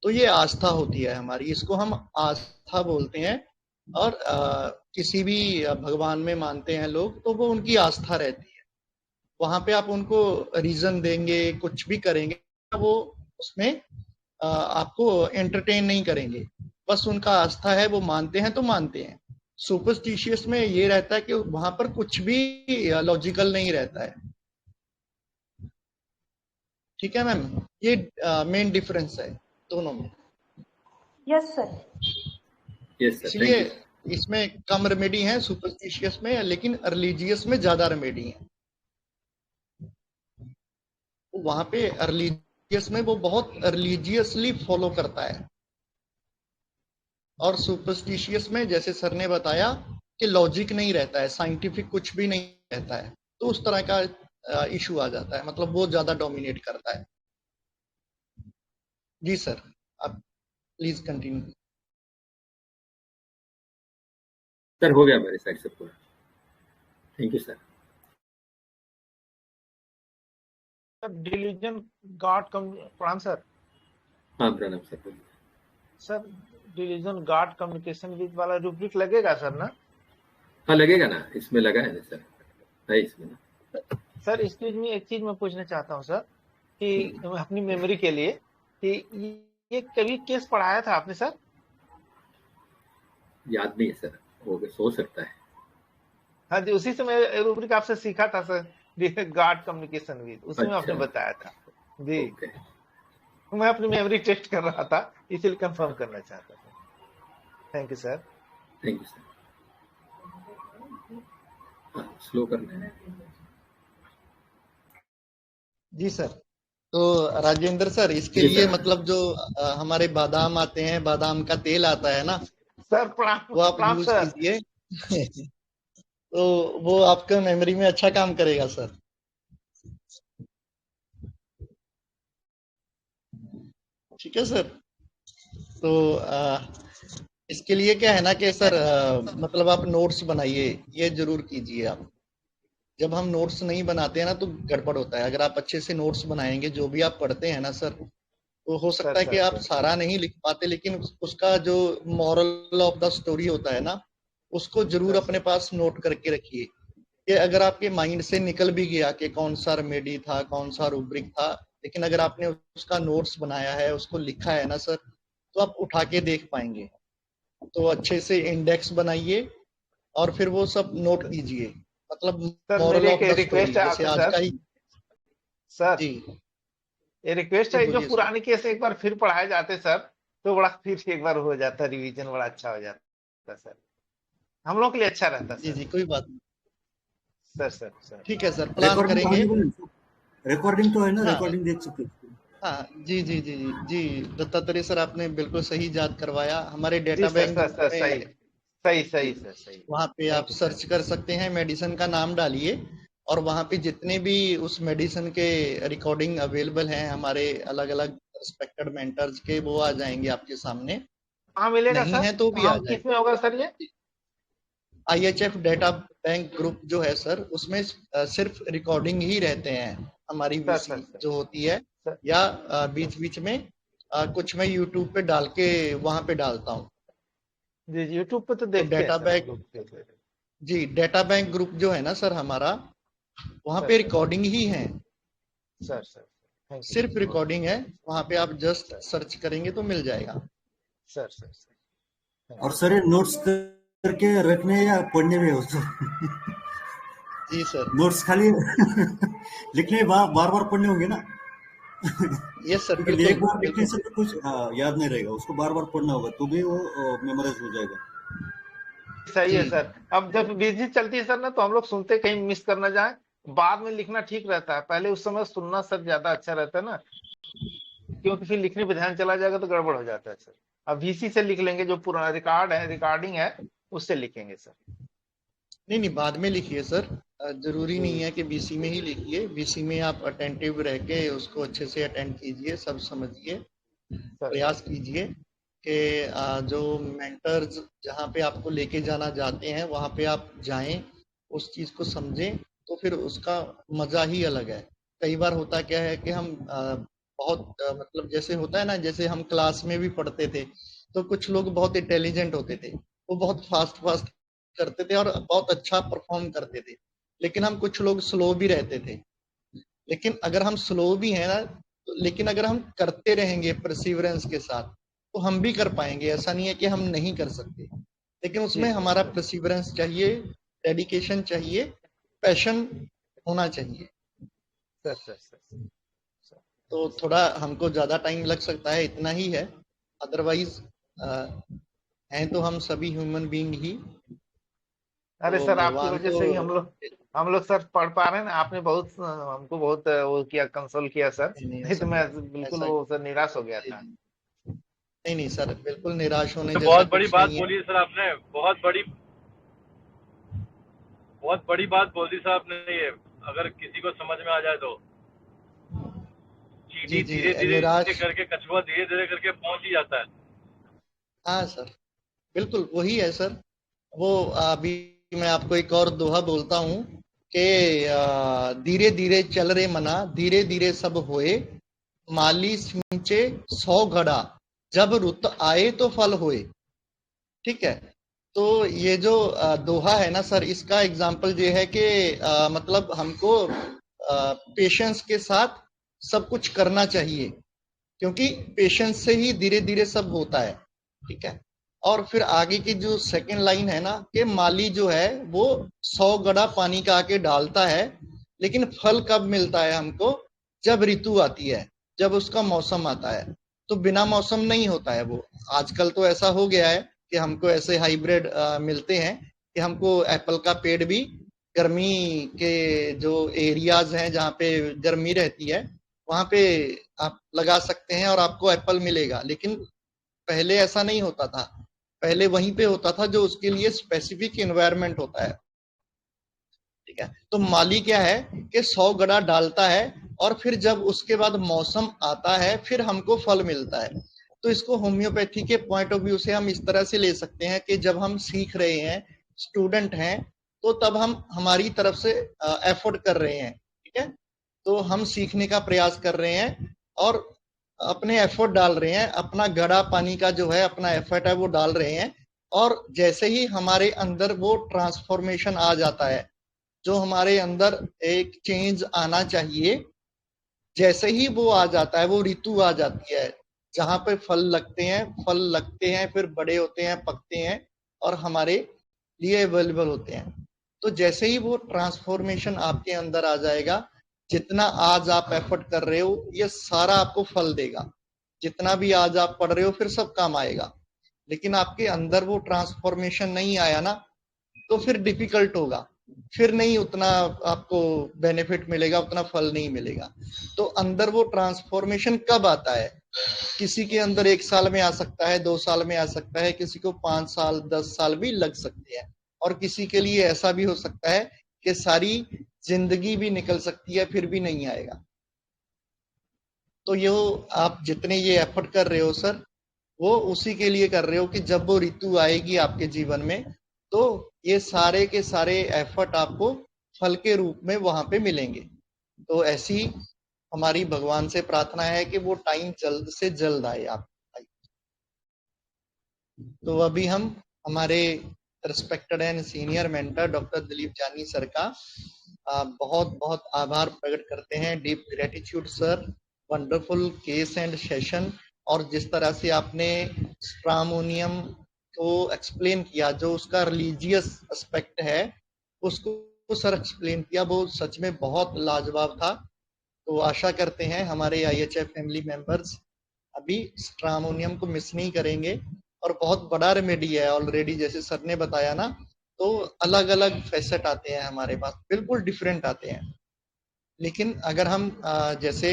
S2: तो ये आस्था होती है हमारी, इसको हम आस्था बोलते हैं। और किसी भी भगवान में मानते हैं लोग, तो वो उनकी आस्था रहती है। वहां पे आप उनको रीजन देंगे, कुछ भी करेंगे, वो उसमें आपको एंटरटेन नहीं करेंगे, बस उनका आस्था है, वो मानते हैं तो मानते हैं। सुपरस्टिशियस में ये रहता है कि वहां पर कुछ भी लॉजिकल नहीं रहता है, ठीक है मैम। ये मेन डिफरेंस है दोनों में।
S6: Yes sir.
S5: यस सर,
S2: इसलिए इसमें कम रेमेडी है सुपरस्टिशियस में, लेकिन रिलीजियस में ज्यादा रेमेडी है। वहां पे रिलीजियस में वो बहुत रिलीजियसली फॉलो करता है, और सुपरस्टिशियस में जैसे सर ने बताया कि लॉजिक नहीं रहता है, साइंटिफिक कुछ भी नहीं रहता है, तो उस तरह का इशू आ जाता है, मतलब वो ज्यादा डोमिनेट करता है। जी सर, आप प्लीज कंटिन्यू।
S5: सर हो गया मेरे साइड से पूरा, thank you sir.
S4: Delusion God प्रणाम सर।
S5: हाँ प्रणाम सर, बोलिए
S4: sir. Delusion God communication with वाला रूब्रिक लगेगा सर ना?
S5: हाँ लगेगा ना, इसमें लगा है ना सर, है इसमें ना
S4: सर। इस चीज में एक चीज मैं पूछना चाहता हूँ सर, कि अपनी मेमोरी के लिए, कि ये कभी केस पढ़ाया था आपने सर?
S5: याद नहीं है सर, हो सकता है।
S4: हाँ जी, उसी से मैं रूब्रिक आपसे सीखा था सर, गॉड कम्युनिकेशन विद, उसमें आपने बताया था जी। मैं अपनी मेमोरी टेस्ट कर रहा था, इसलिए कंफर्म करना चाहता था। Thank you sir.
S5: Thank you sir. Slow करना है
S2: जी सर। तो राजेंद्र सर, इसके लिए मतलब जो हमारे बादाम आते हैं, बादाम का तेल आता है ना
S4: सर,
S2: वो आप यूज कीजिए तो वो आपका मेमोरी में अच्छा काम करेगा सर। ठीक है सर। तो इसके लिए क्या है ना कि सर मतलब आप नोट्स बनाइए, ये जरूर कीजिए आप। जब हम नोट्स नहीं बनाते हैं ना तो गड़बड़ होता है। अगर आप अच्छे से नोट्स बनाएंगे, जो भी आप पढ़ते हैं ना सर, तो हो सकता है कि आप सारा नहीं लिख पाते, लेकिन उसका जो मॉरल ऑफ द स्टोरी होता है ना, उसको जरूर अपने पास नोट करके रखिए कि अगर आपके माइंड से निकल भी गया कि कौन सा रेमेडी था, कौन सा रूब्रिक था, लेकिन अगर आपने उसका नोट्स बनाया है, उसको लिखा है ना सर, तो आप उठा के देख पाएंगे। तो अच्छे से इंडेक्स बनाइए और फिर वो सब नोट कीजिए। मतलब
S4: सर
S2: मॉरल
S4: मेरी
S2: ऑफ
S4: एक
S2: द
S4: रिक्वेस्ट
S2: स्टोरी
S4: है
S2: जैसे
S4: आपसे
S2: आज का ही।
S4: सर
S2: जी
S4: ये रिक्वेस्ट
S2: जी
S4: है, जो
S2: बोलिए सर।
S4: पुराने केस एक बार फिर पढ़ाए जाते सर, तो बड़ा फिर एक बार हो जाता, रिवीजन बड़ा अच्छा हो जाता सर, हम लोग के लिए अच्छा रहता
S2: जी
S4: सर।
S2: जी कोई बात नहीं,
S4: सर
S2: ठीक है सर, प्लान
S11: रिकॉर्डिंग तो
S2: करेंगे।
S11: रिकॉर्डिंग तो है ना,
S2: हाँ
S11: रिकॉर्डिंग देख सकते हो।
S2: हाँ जी जी जी जी जी दत्तात्रेय सर, आपने बिल्कुल सही याद करवाया। हमारे
S4: जी
S2: data
S4: sir
S2: bank
S4: sir sir
S2: में
S4: सही सही
S2: जी,
S4: सही सर सही।
S2: वहाँ पे आप
S4: थैंक यू सर।
S2: सर्च कर सकते हैं, मेडिसिन का नाम डालिए और वहाँ पे जितने भी उस मेडिसिन के रिकॉर्डिंग अवेलेबल हैं हमारे अलग अलग रिस्पेक्टेड मेंटर्स के, वो आ जाएंगे आपके सामने।
S4: कहाँ मिलेगा
S2: नहीं
S4: सर,
S2: है तो भी आ
S4: कहाँ
S2: जाएगा।
S4: किसमें होगा सर ये?
S2: IHF डेटा बैंक ग्रुप जो है सर, उसमें सिर्फ रिकॉर्डिंग ही रहते हैं हमारी
S4: सर
S2: VC
S4: सर
S2: जो होती है,
S4: सर
S2: या बीच बीच में कुछ मैं यूट्यूब पे डाल के वहां पे डालता हूँ।
S4: जी जी यूट्यूब पे तो
S2: तो
S4: देखते हैं
S2: डेटा
S4: सर, हम
S2: बैंक,
S4: लोग देख लेते हैं।
S2: जी डेटा बैंक ग्रुप जो है ना सर हमारा, वहां
S4: सर
S2: पे
S4: सर
S2: रिकॉर्डिंग ही है,
S4: सर सर थैंक यू
S2: सिर्फ
S4: सर,
S2: रिकॉर्डिंग है। वहां पे आप जस्ट
S4: सर
S2: सर्च करेंगे तो मिल जाएगा।
S4: सर सर सर थैंक
S11: और
S4: यू।
S11: सर ये नोट्स करके रखने हैं या पढ़ने में हो तो
S2: जी सर।
S11: नोट्स खाली लिखने बार बार पढ़ने होंगे ना,
S2: यस सर,
S11: क्योंकि एक
S2: बिल्कुल
S11: बार लिखने
S2: बिल्कुल।
S11: से तो कुछ याद नहीं रहेगा, उसको बार बार पढ़ना होगा तो भी वो मेमोराइज हो जाएगा।
S4: सही है
S2: जी
S4: सर। अब जब बिजी चलती है सर ना, तो हम लोग सुनते कहीं मिस करना जाए, बाद में लिखना ठीक रहता है, पहले उस समय सुनना सर ज्यादा अच्छा रहता है ना, क्योंकि फिर लिखने पे ध्यान चला जाएगा तो गड़बड़ हो जाता है सर। अब VC से लिख लेंगे, जो पुराना रिकॉर्डिंग है उससे लिखेंगे सर।
S2: नहीं नहीं, बाद में लिखिए सर, जरूरी नहीं
S4: जी
S2: है कि BC में ही लिखिए। BC में आप अटेंटिव रह के उसको अच्छे से अटेंड कीजिए, सब समझिए,
S4: सर
S2: प्रयास कीजिए कि जो मेंटर्स जहाँ पे आपको लेके जाना चाहते हैं वहाँ पे आप जाएं, उस चीज़ को समझें, तो फिर उसका मज़ा ही अलग है। कई बार होता क्या है कि हम बहुत मतलब जैसे होता है ना, जैसे हम क्लास में भी पढ़ते थे तो कुछ लोग बहुत इंटेलिजेंट होते थे, वो बहुत फास्ट फास्ट करते थे और बहुत अच्छा परफॉर्म करते थे, लेकिन हम कुछ लोग स्लो भी रहते थे। लेकिन अगर हम स्लो भी हैं ना, लेकिन अगर हम करते रहेंगे परसिवरेंस के साथ तो हम भी कर पाएंगे। ऐसा नहीं है कि हम नहीं कर सकते, लेकिन
S4: जी
S2: उसमें
S4: जी
S2: हमारा
S4: सर
S2: परसिवरेंस चाहिए, डेडिकेशन चाहिए, पैशन होना चाहिए।
S4: सर सर सर सर
S2: तो थोड़ा हमको ज्यादा टाइम लग सकता है, इतना ही है। अदरवाइज हैं तो हम सभी ह्यूमन बीइंग ही।
S4: अरे
S2: तो
S4: सर आपकी
S2: भगवान
S4: वजह
S2: तो
S4: से ही हम लोग सर पढ़ पा रहे हैं ना, आपने बहुत हमको बहुत वो किया, कंसोल किया सर,
S2: नहीं
S4: नहीं तो
S2: ऐसा
S4: मैं बिल्कुल
S2: ऐसा
S4: वो सर निराश हो गया था।
S2: नहीं नहीं सर, बिल्कुल निराश होने
S17: तो
S2: जैसा
S17: बहुत बड़ी
S2: कुछ
S17: बात
S2: नहीं है।
S17: बोली है सर आपने, बहुत बड़ी बात बोल दी सर आपने। ये अगर किसी को समझ में आ जाए तो चींटी
S2: जी जी
S17: धीरे धीरे
S2: निराश,
S17: करके, कछुआ धीरे धीरे करके पहुंच ही जाता है।
S2: हाँ सर बिल्कुल वही है सर। वो अभी मैं आपको एक और दोहा बोलता हूँ कि धीरे धीरे चल रे मना, धीरे धीरे सब होए, माली सींचे 100 घड़ा, जब रुत आए तो फल होए। ठीक है, तो ये जो दोहा है ना सर, इसका एग्जाम्पल ये है कि मतलब हमको पेशेंस के साथ सब कुछ करना चाहिए, क्योंकि पेशेंस से ही धीरे धीरे सब होता है। ठीक है, और फिर आगे की जो सेकंड लाइन है ना, कि माली जो है वो 100 गड़ा पानी का आके डालता है, लेकिन फल कब मिलता है हमको? जब ऋतु आती है, जब उसका मौसम आता है। तो बिना मौसम नहीं होता है वो। आजकल तो ऐसा हो गया है कि हमको ऐसे हाइब्रिड मिलते हैं कि हमको एप्पल का पेड़ भी गर्मी के जो एरियाज हैं जहाँ पे गर्मी रहती है वहां पे आप लगा सकते हैं और आपको एप्पल मिलेगा। लेकिन पहले ऐसा नहीं होता था, पहले वहीं पे होता था जो उसके लिए स्पेसिफिक एनवायरनमेंट होता है। ठीक है, तो माली क्या है कि 100 गड़ा डालता है और फिर जब उसके बाद मौसम आता है फिर हमको फल मिलता है। तो इसको होम्योपैथी के पॉइंट ऑफ व्यू से हम इस तरह से ले सकते हैं कि जब हम सीख रहे हैं, स्टूडेंट हैं, तो तब हम हमारी तरफ से एफर्ट कर रहे हैं। ठीक है, तो हम सीखने का प्रयास कर रहे हैं और अपने एफर्ट डाल रहे हैं, अपना गड़ा पानी का जो है अपना एफर्ट है वो डाल रहे हैं। और जैसे ही हमारे अंदर वो ट्रांसफॉर्मेशन आ जाता है, जो हमारे अंदर एक चेंज आना चाहिए, जैसे ही वो आ जाता है, वो ऋतु आ जाती है जहां पे फल लगते हैं, फिर बड़े होते हैं, पकते हैं और हमारे लिए अवेलेबल होते हैं। तो जैसे ही वो ट्रांसफॉर्मेशन आपके अंदर आ जाएगा, जितना आज आप एफर्ट कर रहे हो ये सारा आपको फल देगा। जितना भी आज आप पढ़ रहे हो फिर सब काम आएगा, लेकिन आपके अंदर वो ट्रांसफॉर्मेशन नहीं आया ना, तो फिर डिफिकल्ट होगा, फिर नहीं उतना आपको बेनिफिट मिलेगा, उतना फल नहीं मिलेगा। तो अंदर वो ट्रांसफॉर्मेशन कब आता है? किसी के अंदर 1 साल में आ सकता है, 2 साल में आ सकता है, किसी को 5 साल 10 साल भी लग सकते हैं, और किसी के लिए ऐसा भी हो सकता है कि सारी जिंदगी भी निकल सकती है फिर भी नहीं आएगा। तो ये आप जितने ये एफर्ट कर रहे हो सर, वो उसी के लिए कर रहे हो कि जब वो ऋतु आएगी आपके जीवन में, तो ये सारे के सारे एफर्ट आपको फल के रूप में वहां पे मिलेंगे। तो ऐसी हमारी भगवान से प्रार्थना है कि वो टाइम जल्द से जल्द आए आप। तो अभी हम हमारे respected and senior mentor doctor Dilip जानी सर का बहुत बहुत आभार प्रकट करते हैं। Deep gratitude sir, wonderful case and session, और जिस तरह से आपने स्ट्रामोनियम को एक्सप्लेन किया, जो उसका रिलीजियस एस्पेक्ट है उसको सर एक्सप्लेन किया, वो सच में बहुत लाजवाब था। तो आशा करते हैं हमारे IHF फैमिली मेंबर्स अभी स्ट्रामोनियम को मिस नहीं करेंगे, और बहुत बड़ा रेमेडी है ऑलरेडी, जैसे सर ने बताया ना, तो अलग अलग फैसेट आते हैं हमारे पास, बिल्कुल डिफरेंट आते हैं। लेकिन अगर हम जैसे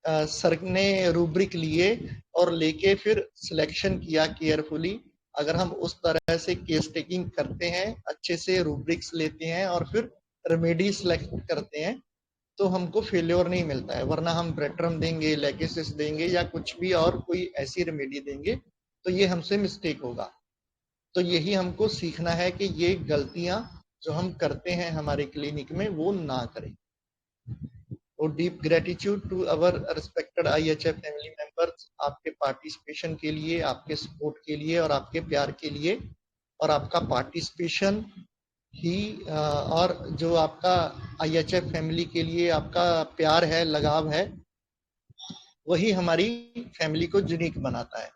S2: सर ने रूब्रिक लिए और लेके फिर सिलेक्शन किया केयरफुली, अगर हम उस तरह से केस टेकिंग करते हैं, अच्छे से रूब्रिक्स लेते हैं और फिर रेमेडी सिलेक्ट करते हैं, तो हमको फेल्योर नहीं मिलता है। वरना हम ब्रेट्रम देंगे, लेकेसिस देंगे या कुछ भी और कोई ऐसी रेमेडी देंगे, तो ये हमसे मिस्टेक होगा। तो यही हमको सीखना है कि ये गलतियां जो हम करते हैं हमारे क्लिनिक में वो ना करें। तो deep gratitude to our respected IHF family members, आपके पार्टिसिपेशन के लिए, आपके सपोर्ट के लिए और आपके प्यार के लिए। और आपका पार्टिसिपेशन ही और जो आपका IHF फैमिली के लिए आपका प्यार है, लगाव है, वही हमारी फैमिली को यूनिक बनाता है।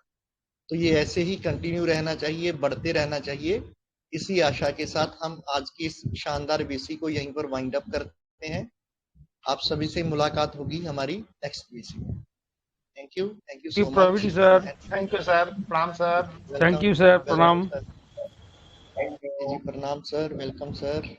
S2: तो ये ऐसे ही कंटिन्यू रहना चाहिए, बढ़ते रहना चाहिए। इसी आशा के साथ हम आज की इस शानदार VC को यहीं पर वाइंड अप करते हैं। आप सभी से मुलाकात होगी हमारी नेक्स्ट VC में। Thank you so much
S4: sir. Thank you sir, प्रणाम सर।
S18: थैंक यू सर, प्रणाम।
S2: प्रणाम सर, वेलकम सर।